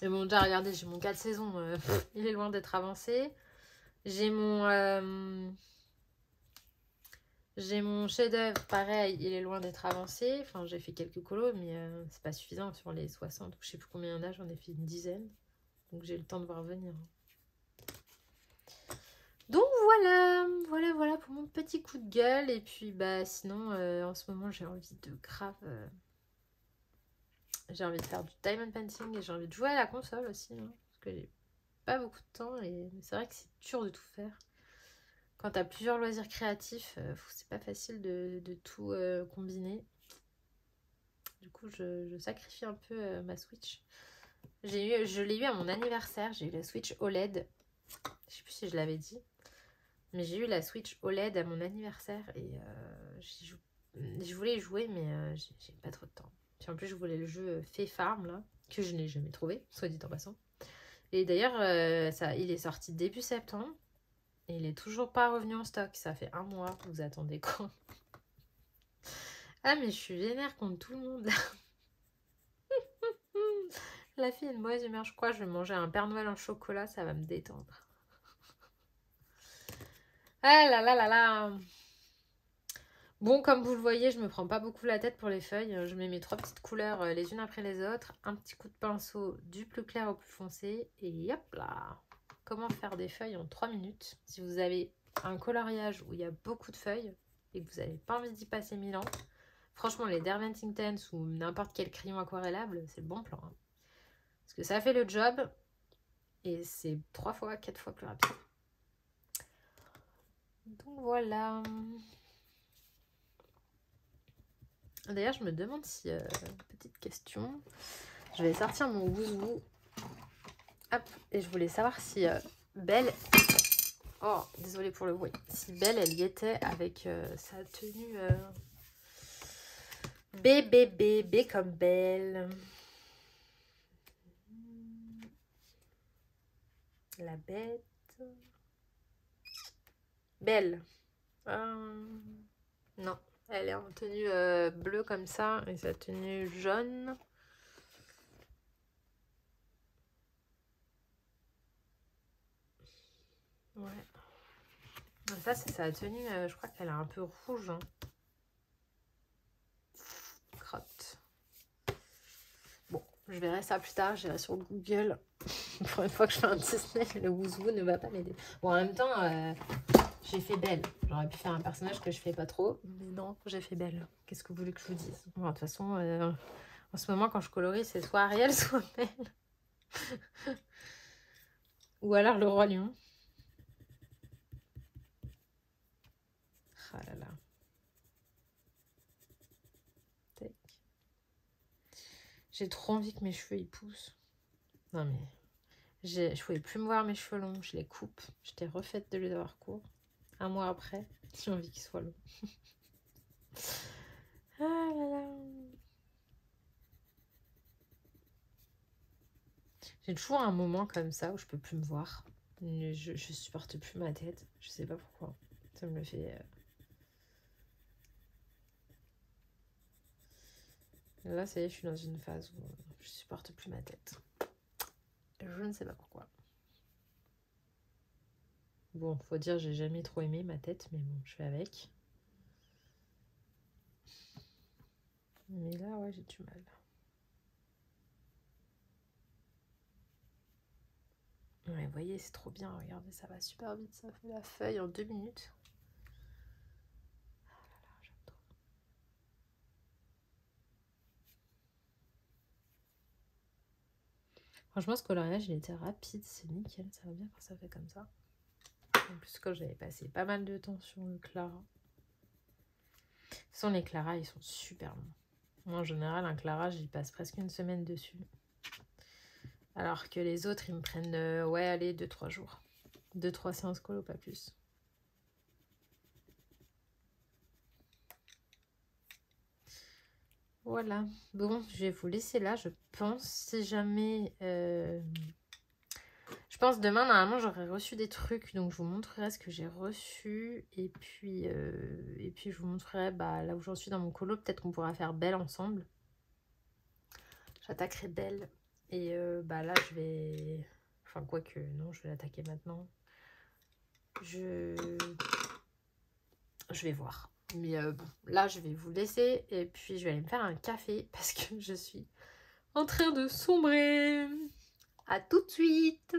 Mais bon, déjà, regardez, j'ai mon 4 saisons, il est loin d'être avancé. J'ai mon chef-d'œuvre, pareil, il est loin d'être avancé. Enfin, j'ai fait quelques colos, mais c'est pas suffisant sur les 60. Donc, je sais plus combien il y en a, j'en ai fait une dizaine. Donc, j'ai le temps de voir venir. Donc voilà pour mon petit coup de gueule. Et puis bah sinon en ce moment j'ai envie de grave, j'ai envie de faire du diamond painting et j'ai envie de jouer à la console aussi, hein, parce que j'ai pas beaucoup de temps et c'est vrai que c'est dur de tout faire. Quand t'as plusieurs loisirs créatifs, c'est pas facile de tout combiner. Du coup je sacrifie un peu ma Switch. Je l'ai eu à mon anniversaire, j'ai eu la Switch OLED. Je sais plus si je l'avais dit. Mais j'ai eu la Switch OLED à mon anniversaire et je voulais y jouer, mais j'ai pas trop de temps. Puis en plus, je voulais le jeu Fée Farm, là, que je n'ai jamais trouvé, soit dit en passant. Et d'ailleurs, il est sorti début septembre et il est toujours pas revenu en stock. Ça fait 1 mois. Vous attendez quoi? Ah, mais je suis vénère contre tout le monde. La fille est de mauvaise humeur. Je crois que je vais manger un Père Noël en chocolat, ça va me détendre. Ah là là là là. Bon, comme vous le voyez, je me prends pas beaucoup la tête pour les feuilles. Je mets mes 3 petites couleurs les unes après les autres. Un petit coup de pinceau du plus clair au plus foncé. Et hop là! Comment faire des feuilles en 3 minutes? Si vous avez un coloriage où il y a beaucoup de feuilles et que vous n'avez pas envie d'y passer 1000 ans, franchement, les Derwent Intense ou n'importe quel crayon aquarellable, c'est le bon plan, hein. Parce que ça fait le job et c'est 3 fois, 4 fois plus rapide. Donc voilà. D'ailleurs, je me demande si... petite question. Je vais sortir mon wouzou. Hop. Et je voulais savoir si Belle... Oh, désolée pour le bruit. Si Belle, elle y était avec sa tenue... B comme Belle. La bête. Belle. Non. Elle est en tenue bleue comme ça. Et sa tenue jaune. Ouais. Ça, c'est sa tenue. Je crois qu'elle est un peu rouge. Hein. Crotte. Bon, je verrai ça plus tard. J'irai sur Google. Pour une fois que je fais un Disney, le wouzou ne va pas m'aider. Bon, en même temps, j'ai fait Belle. J'aurais pu faire un personnage que je fais pas trop. Mais non, j'ai fait Belle. Qu'est-ce que vous voulez que je vous dise? Bon, de toute façon, en ce moment, quand je colorie, c'est soit Ariel, soit Belle. Ou alors le Roi Lion. Ah là là. J'ai trop envie que mes cheveux ils poussent. Non mais... Je pouvais plus me voir mes cheveux longs. Je les coupe. J'étais refaite de les avoir courts. 1 mois après, j'ai envie qu'ils soient longs. Ah là là. J'ai toujours un moment comme ça où je peux plus me voir. Je supporte plus ma tête. Je sais pas pourquoi. Ça me le fait... Là, ça y est, je suis dans une phase où je supporte plus ma tête. Je ne sais pas pourquoi. Bon, faut dire, j'ai jamais trop aimé ma tête, mais bon, je fais avec. Mais là, ouais, j'ai du mal. Ouais, vous voyez, c'est trop bien. Regardez, ça va super vite. Ça fait la feuille en 2 minutes. Ah là là, j'aime trop. Franchement, ce coloriage, il était rapide. C'est nickel. Ça va bien quand ça fait comme ça. En plus, quand j'avais passé pas mal de temps sur le Clara. façon, les Clara, ils sont super longs. Moi, en général, un Clara, j'y passe presque une semaine dessus. Alors que les autres, ils me prennent, ouais, allez, 2-3 jours. 2-3 séances colo, pas plus. Voilà. Bon, je vais vous laisser là, je pense. Si jamais... Je pense demain, normalement, j'aurai reçu des trucs. Donc, je vous montrerai ce que j'ai reçu. Et puis, je vous montrerai là où j'en suis dans mon colo. Peut-être qu'on pourra faire Belle ensemble. J'attaquerai Belle. Et là, je vais... Enfin, quoique, non, je vais l'attaquer maintenant. Je vais voir. Mais bon, là, je vais vous laisser. Et puis, je vais aller me faire un café parce que je suis en train de sombrer. À tout de suite.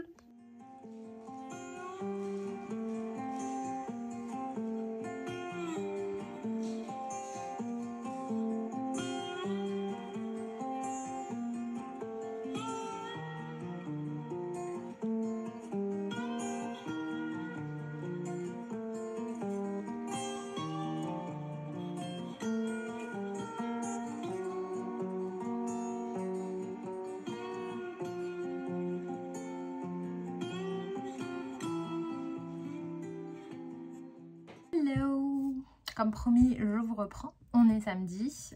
Hello. Comme promis, je vous reprends. On est samedi.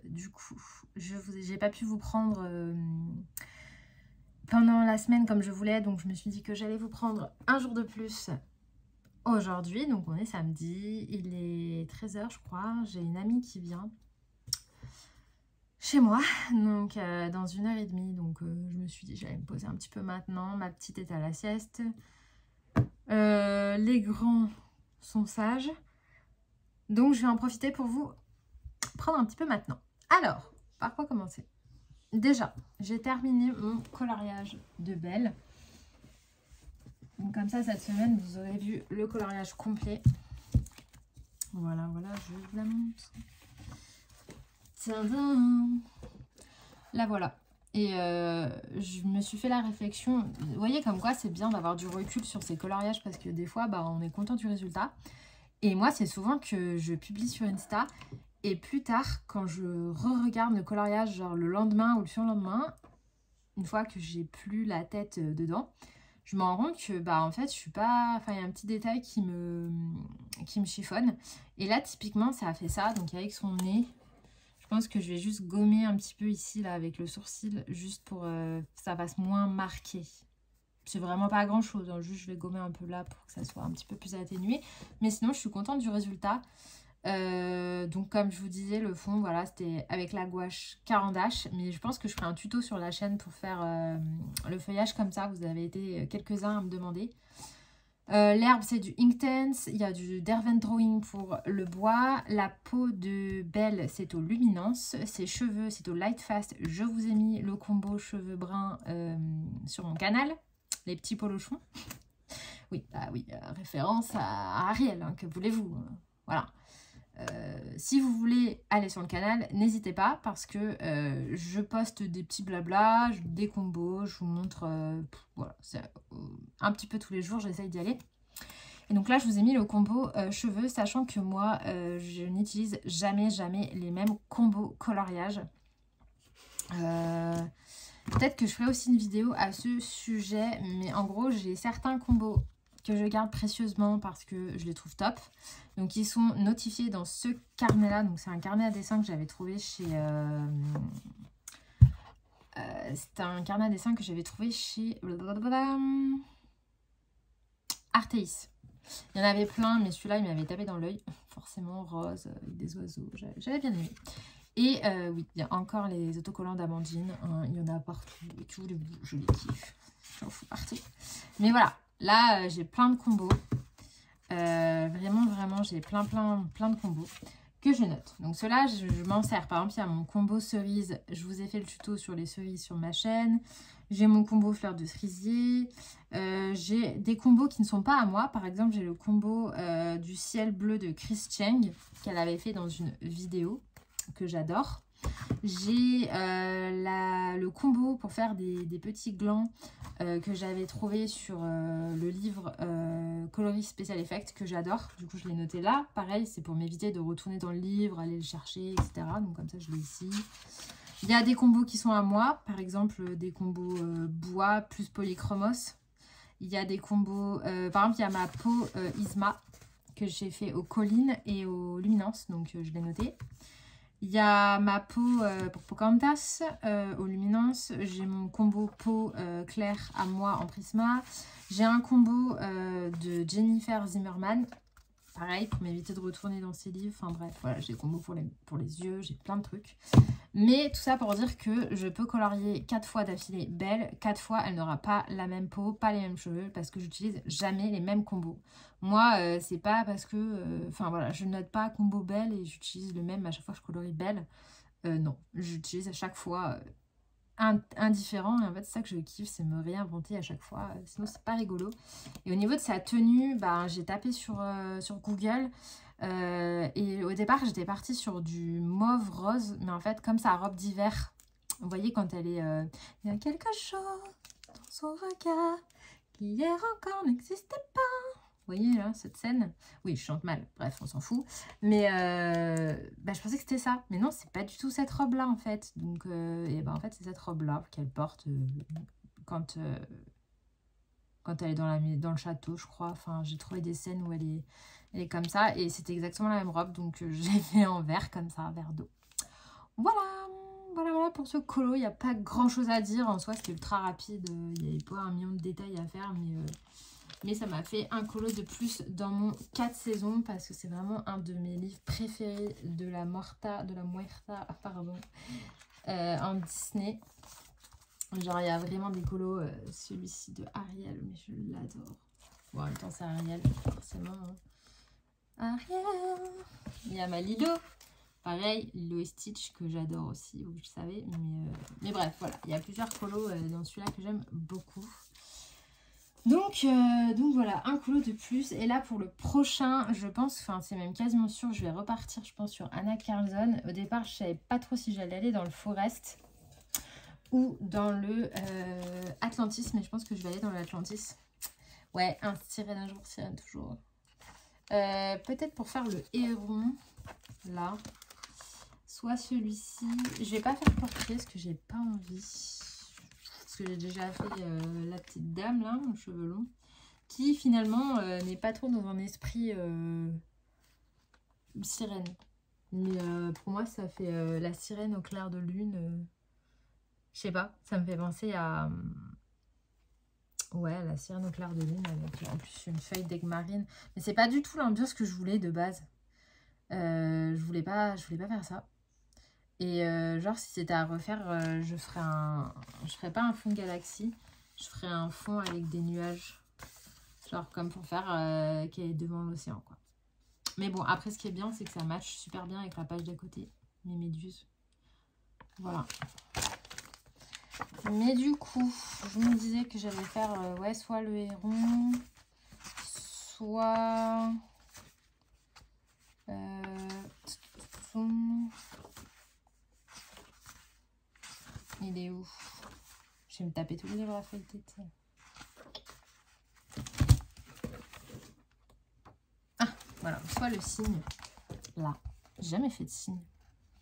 Du coup, j'ai pas pu vous prendre pendant la semaine comme je voulais. Donc, je me suis dit que j'allais vous prendre un jour de plus aujourd'hui. Donc, on est samedi. Il est 13 h, je crois. J'ai une amie qui vient chez moi. Donc, dans 1h30. Donc, je me suis dit j'allais me poser un petit peu maintenant. Ma petite est à la sieste. Les grands sont sages. Donc, je vais en profiter pour vous prendre un petit peu maintenant. Alors, par quoi commencer? Déjà, j'ai terminé mon coloriage de Belle. Donc, comme ça, cette semaine, vous aurez vu le coloriage complet. Voilà, je vous la montre. Tadam! Là, voilà. Et je me suis fait la réflexion. Vous voyez comme quoi c'est bien d'avoir du recul sur ces coloriages parce que des fois, on est content du résultat. Et moi, c'est souvent que je publie sur Insta. Et plus tard, quand je re-regarde le coloriage, genre le lendemain ou le surlendemain, une fois que j'ai plus la tête dedans, je me rends compte que, en fait, je suis pas... Enfin, il y a un petit détail qui me chiffonne. Et là, typiquement, ça a fait ça. Donc, avec son nez, je pense que je vais juste gommer un petit peu ici, là, avec le sourcil, juste pour que ça fasse moins marqué. C'est vraiment pas grand chose, hein. Juste je vais gommer un peu là pour que ça soit un petit peu plus atténué. Mais sinon, je suis contente du résultat. Donc comme je vous disais, le fond, voilà, c'était avec la gouache Caran d'Ache. Mais je pense que je ferai un tuto sur la chaîne pour faire le feuillage comme ça. Vous avez été quelques-uns à me demander. L'herbe, c'est du Inktense. Il y a du Derwent Drawing pour le bois. La peau de Belle, c'est au Luminance. Ses cheveux, c'est au Lightfast. Je vous ai mis le combo cheveux bruns sur mon canal. Les petits polochons. Oui, référence à Ariel, hein, que voulez-vous, voilà. Si vous voulez aller sur le canal, n'hésitez pas parce que je poste des petits blabla, des combos, je vous montre voilà, un petit peu tous les jours, j'essaye d'y aller. Et donc là, je vous ai mis le combo cheveux, sachant que moi, je n'utilise jamais les mêmes combos coloriage. Peut-être que je ferai aussi une vidéo à ce sujet, mais en gros, j'ai certains combos que je garde précieusement parce que je les trouve top. Donc, ils sont notifiés dans ce carnet-là. Donc, c'est un carnet à dessin que j'avais trouvé chez... c'est un carnet à dessin que j'avais trouvé chez... Arteis. Il y en avait plein, mais celui-là, il m'avait tapé dans l'œil. Forcément, rose, avec des oiseaux. J'avais bien aimé. Et oui, il y a encore les autocollants d'Amandine. Hein, il y en a partout. Et que voulez-vous, je les kiffe. J'en fous partout. Mais voilà, là, j'ai plein de combos. Vraiment, j'ai plein de combos que je note. Donc ceux-là, je m'en sers. Par exemple, il y a mon combo cerise. Je vous ai fait le tuto sur les cerises sur ma chaîne. J'ai mon combo fleur de cerisier. J'ai des combos qui ne sont pas à moi. Par exemple, j'ai le combo du ciel bleu de Chris Cheng qu'elle avait fait dans une vidéo. que j'adore. J'ai le combo pour faire des petits glands que j'avais trouvé sur le livre Coloris Special Effect que j'adore. Du coup, je l'ai noté là. Pareil, c'est pour m'éviter de retourner dans le livre, aller le chercher, etc. Donc comme ça, je l'ai ici. Il y a des combos qui sont à moi. Par exemple, des combos bois plus polychromos. Il y a des combos... par exemple, il y a ma peau Isma que j'ai fait aux collines et aux luminances. Donc, je l'ai noté. Il y a ma peau pour Pocahontas aux luminances. J'ai mon combo peau claire à moi en Prisma. J'ai un combo de Jennifer Zimmerman. Pareil, pour m'éviter de retourner dans ses livres. Enfin bref, voilà, j'ai des combos pour les yeux. J'ai plein de trucs. Mais tout ça pour dire que je peux colorier 4 fois d'affilée Belle. 4 fois, elle n'aura pas la même peau, pas les mêmes cheveux. Parce que j'utilise jamais les mêmes combos. Moi, c'est pas parce que... Enfin voilà, je note pas combo Belle et j'utilise le même à chaque fois que je colorie Belle. Non, j'utilise à chaque fois un différent. Et en fait, c'est ça que je kiffe, c'est me réinventer à chaque fois. Sinon, c'est pas rigolo. Et au niveau de sa tenue, bah, j'ai tapé sur Google. Et au départ, j'étais partie sur du mauve rose. Mais en fait, comme sa robe d'hiver, vous voyez quand elle est... il y a quelque chose dans son regard qui hier encore n'existait pas. Vous voyez là, cette scène? Oui, je chante mal, bref, on s'en fout. Mais bah, je pensais que c'était ça. Mais non, c'est pas du tout cette robe-là, en fait. Donc, et bah, en fait, c'est cette robe-là qu'elle porte quand elle est dans le château, je crois. Enfin, j'ai trouvé des scènes où elle est comme ça. Et c'était exactement la même robe. Donc, je l'ai fait en vert, comme ça, vert d'eau. Voilà. Voilà pour ce colo. Il n'y a pas grand-chose à dire. En soi, c'était ultra rapide. Il n'y avait pas 1 million de détails à faire, mais ça m'a fait un colo de plus dans mon 4 saisons parce que c'est vraiment un de mes livres préférés de la Muerta, pardon, en Disney. Genre, il y a vraiment des colos, celui-ci de Ariel, mais je l'adore. Bon, en même temps, c'est Ariel, forcément. Hein. Ariel. Il y a ma Lilo. Pareil, Lilo et Stitch, que j'adore aussi, vous le savez. Mais bref, voilà, il y a plusieurs colos dans celui-là que j'aime beaucoup. Donc voilà, un colo de plus. Et là, pour le prochain, je pense, enfin, c'est même quasiment sûr, je vais repartir, je pense, sur Anna Carlson. Au départ, je savais pas trop si j'allais aller dans le Forest ou dans le Atlantis, mais je pense que je vais aller dans l'Atlantis. Ouais, un sirène un jour, sirène toujours. Peut-être pour faire le héron, là. Soit celui-ci. Je vais pas faire portrait parce que j'ai pas envie. Parce que j'ai déjà fait la petite dame là, aux cheveux longs, qui finalement n'est pas trop dans un esprit sirène. Mais pour moi, ça fait la sirène au clair de lune. Je sais pas, ça me fait penser à... ouais, la sirène au clair de lune avec en plus une feuille d'aigle marine. Mais c'est pas du tout l'ambiance que je voulais de base. Je voulais pas faire ça. Et genre, si c'était à refaire, je ferais pas un fond galaxie. Je ferais un fond avec des nuages. Genre comme pour faire qui est devant l'océan, quoi. Mais bon, après, ce qui est bien, c'est que ça match super bien avec la page d'à côté. Mes méduses. Voilà. Mais du coup, je me disais que j'allais faire ouais, soit le héron, soit... il est où? Je vais me taper tous les livres à feuilleter. Ah, voilà. Soit le cygne. Là. J'ai jamais fait de cygne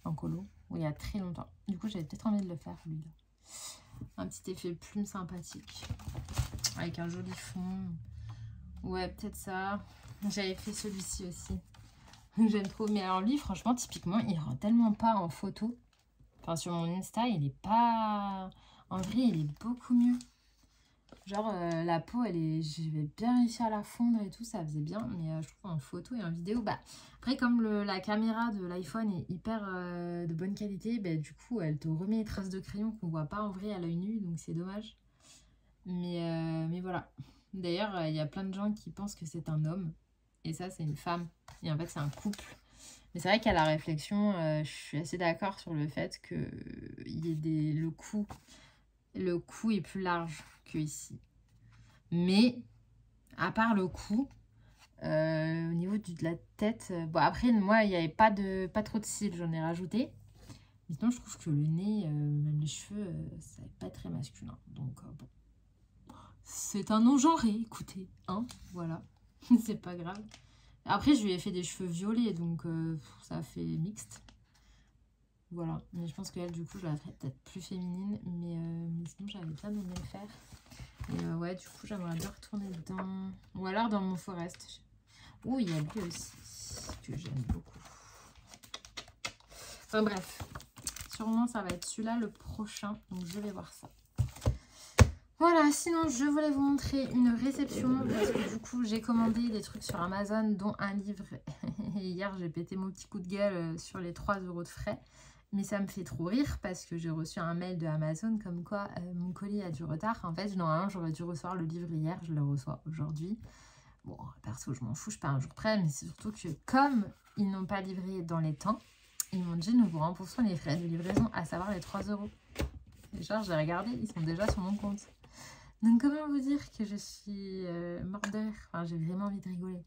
en colo. Oui, il y a très longtemps. Du coup, j'avais peut-être envie de le faire, lui-là. Un petit effet plume sympathique. Avec un joli fond. Ouais, peut-être ça. J'avais fait celui-ci aussi. J'aime trop. Mais alors lui, franchement, typiquement, il rend tellement pas en photo. Enfin, sur mon Insta, il est pas... En vrai, il est beaucoup mieux. Genre, la peau, j'avais bien réussi à la fondre et tout, ça faisait bien. Mais je trouve en photo et en vidéo, bah... Après, comme la caméra de l'iPhone est hyper de bonne qualité, bah, du coup, elle te remet les traces de crayon qu'on voit pas en vrai à l'œil nu. Donc, c'est dommage. Mais voilà. D'ailleurs, il y a plein de gens qui pensent que c'est un homme. Et ça, c'est une femme. Et en fait, c'est un couple. Mais c'est vrai qu'à la réflexion, je suis assez d'accord sur le fait que le cou est plus large que ici. Mais, à part le cou, Au niveau de la tête, bon après moi il n'y avait pas trop de cils, j'en ai rajouté. Mais sinon je trouve que le nez, même les cheveux, ça n'est pas très masculin. Donc bon, c'est un non-genré, écoutez, hein, voilà, c'est pas grave. Après je lui ai fait des cheveux violets, donc ça fait mixte. Voilà, mais je pense qu'elle du coup je la ferais peut-être plus féminine, mais sinon j'avais bien aimé le faire. Et ouais, du coup j'aimerais bien retourner dedans, ou alors dans mon Forest. Oh, il y a lui aussi, que j'aime beaucoup. Enfin bref, sûrement ça va être celui-là le prochain, donc je vais voir ça. Voilà, sinon je voulais vous montrer une réception, parce que du coup j'ai commandé des trucs sur Amazon, dont un livre. Et hier j'ai pété mon petit coup de gueule sur les 3 € de frais. Mais ça me fait trop rire parce que j'ai reçu un mail de Amazon comme quoi mon colis a du retard. En fait, normalement j'aurais dû recevoir le livre hier, je le reçois aujourd'hui. Bon, perso, je m'en fous, je suis pas un jour près, mais c'est surtout que comme ils n'ont pas livré dans les temps, ils m'ont dit nous vous remboursons les frais de livraison, à savoir les 3 €. Et genre, j'ai regardé, ils sont déjà sur mon compte. Donc, comment vous dire que je suis morte de rire. Enfin, j'ai vraiment envie de rigoler.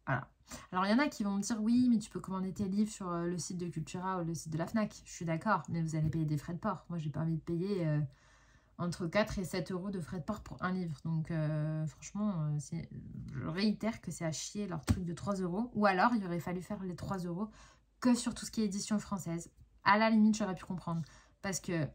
Voilà. Alors, il y en a qui vont me dire oui, mais tu peux commander tes livres sur le site de Cultura ou le site de la Fnac. Je suis d'accord, mais vous allez payer des frais de port. Moi, j'ai pas envie de payer entre 4 et 7 € de frais de port pour un livre. Donc, franchement, je réitère que c'est à chier leur truc de 3 €. Ou alors, il aurait fallu faire les 3 € que sur tout ce qui est édition française. À la limite, j'aurais pu comprendre. Parce que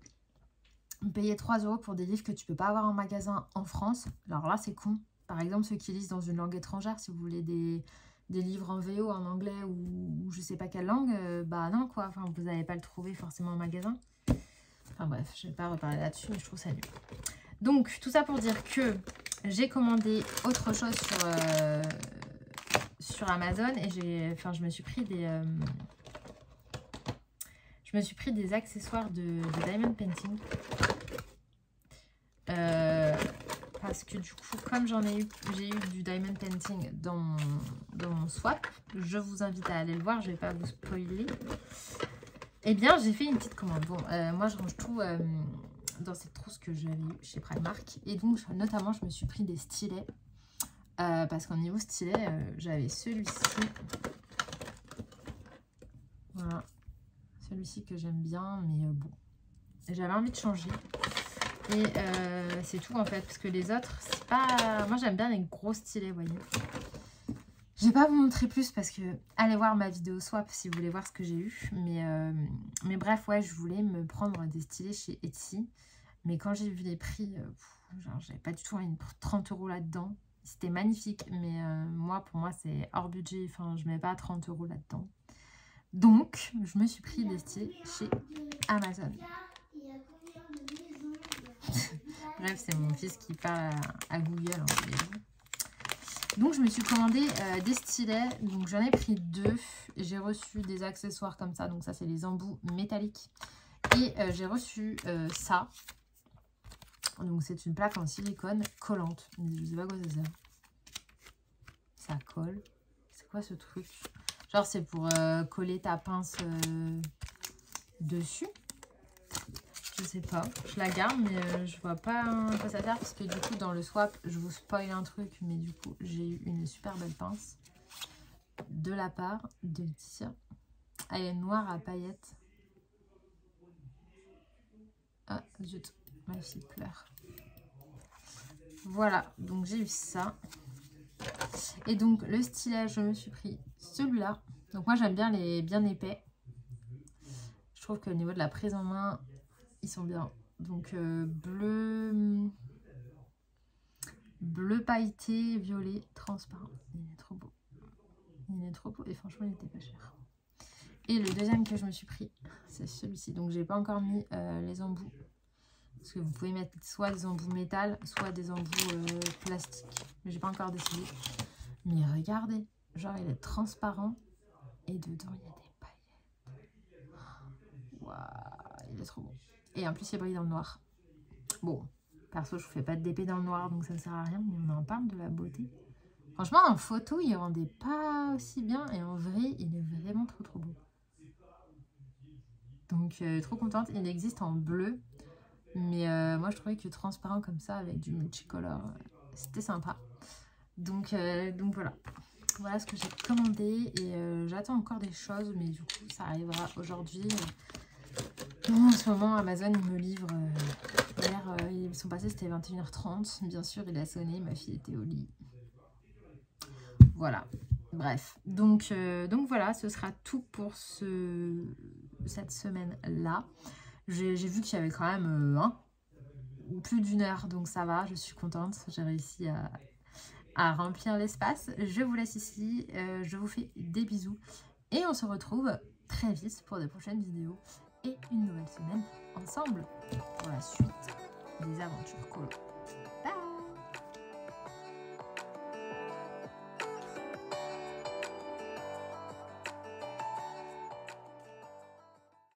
payer 3 € pour des livres que tu peux pas avoir en magasin en France, alors là, c'est con. Par exemple, ceux qui lisent dans une langue étrangère, si vous voulez des livres en VO, en anglais ou je sais pas quelle langue, bah non, quoi. Enfin, vous n'allez pas le trouver forcément en magasin. Enfin bref, je vais pas reparler là-dessus, mais je trouve ça nul. Donc, tout ça pour dire que j'ai commandé autre chose sur Amazon et je me suis pris des accessoires de diamond painting. Parce que du coup, comme j'ai eu du diamond painting dans mon swap, je vous invite à aller le voir, je vais pas vous spoiler. Eh bien, j'ai fait une petite commande. Bon, moi, je range tout dans cette trousse que j'avais eue chez Primark. Et donc, notamment, je me suis pris des stylets. Parce qu'au niveau stylet, j'avais celui-ci. Voilà. Celui-ci que j'aime bien, mais bon. J'avais envie de changer. Et c'est tout, en fait. Parce que les autres, c'est pas... Moi, j'aime bien les gros stylets, vous voyez. Je vais pas vous montrer plus parce que allez voir ma vidéo swap si vous voulez voir ce que j'ai eu. Mais bref, ouais, je voulais me prendre des stylets chez Etsy. Mais quand j'ai vu les prix, j'avais pas du tout envie de prendre 30 € là-dedans. C'était magnifique, mais pour moi, c'est hors budget. Enfin, je mets pas 30 € là-dedans. Donc, je me suis pris des stylets chez Amazon. Bref, c'est mon fils qui parle à Google. Hein, donc, je me suis commandé des stylets. Donc, j'en ai pris 2. J'ai reçu des accessoires comme ça. Donc, ça, c'est les embouts métalliques. Et j'ai reçu ça. Donc, c'est une plaque en silicone collante. Je sais pas quoi ça sert. Ça colle. C'est quoi ce truc? Genre, c'est pour coller ta pince dessus. Je sais pas. Je la garde, mais je vois pas à quoi ça sert. Parce que du coup, dans le swap, je vous spoil un truc. Mais du coup, j'ai eu une super belle pince de la part de Laetitia. Elle est noire à paillettes. Ah, zut. Ma fille pleure. Voilà. Donc, j'ai eu ça. Et donc, le stylet, je me suis pris celui-là. Donc, moi, j'aime bien les bien épais. Je trouve qu'au niveau de la prise en main, ils sont bien. Donc, bleu pailleté, violet, transparent. Il est trop beau. Il est trop beau et franchement, il était pas cher. Et le deuxième que je me suis pris, c'est celui-ci. Donc, j'ai pas encore mis les embouts. Parce que vous pouvez mettre soit des embouts métal, soit des embouts plastiques. Mais j'ai pas encore décidé. Mais regardez, genre il est transparent et dedans il y a des paillettes. Waouh, il est trop beau. Et en plus il brille dans le noir. Bon, perso je ne fais pas de DP dans le noir donc ça ne sert à rien, mais on en parle de la beauté. Franchement en photo il rendait pas aussi bien et en vrai il est vraiment trop beau. Donc trop contente, il existe en bleu. Mais moi je trouvais que transparent comme ça avec du multicolore, c'était sympa. Donc voilà. Voilà ce que j'ai commandé et j'attends encore des choses, mais du coup ça arrivera aujourd'hui. En ce moment Amazon il me livre, hier ils sont passés, c'était 21h30, bien sûr il a sonné, ma fille était au lit. Voilà, bref, donc voilà, ce sera tout pour cette semaine-là. J'ai vu qu'il y avait quand même plus d'1 heure, donc ça va, je suis contente, j'ai réussi à remplir l'espace. Je vous laisse ici, je vous fais des bisous et on se retrouve très vite pour de prochaines vidéos et une nouvelle semaine ensemble pour la suite des aventures colo.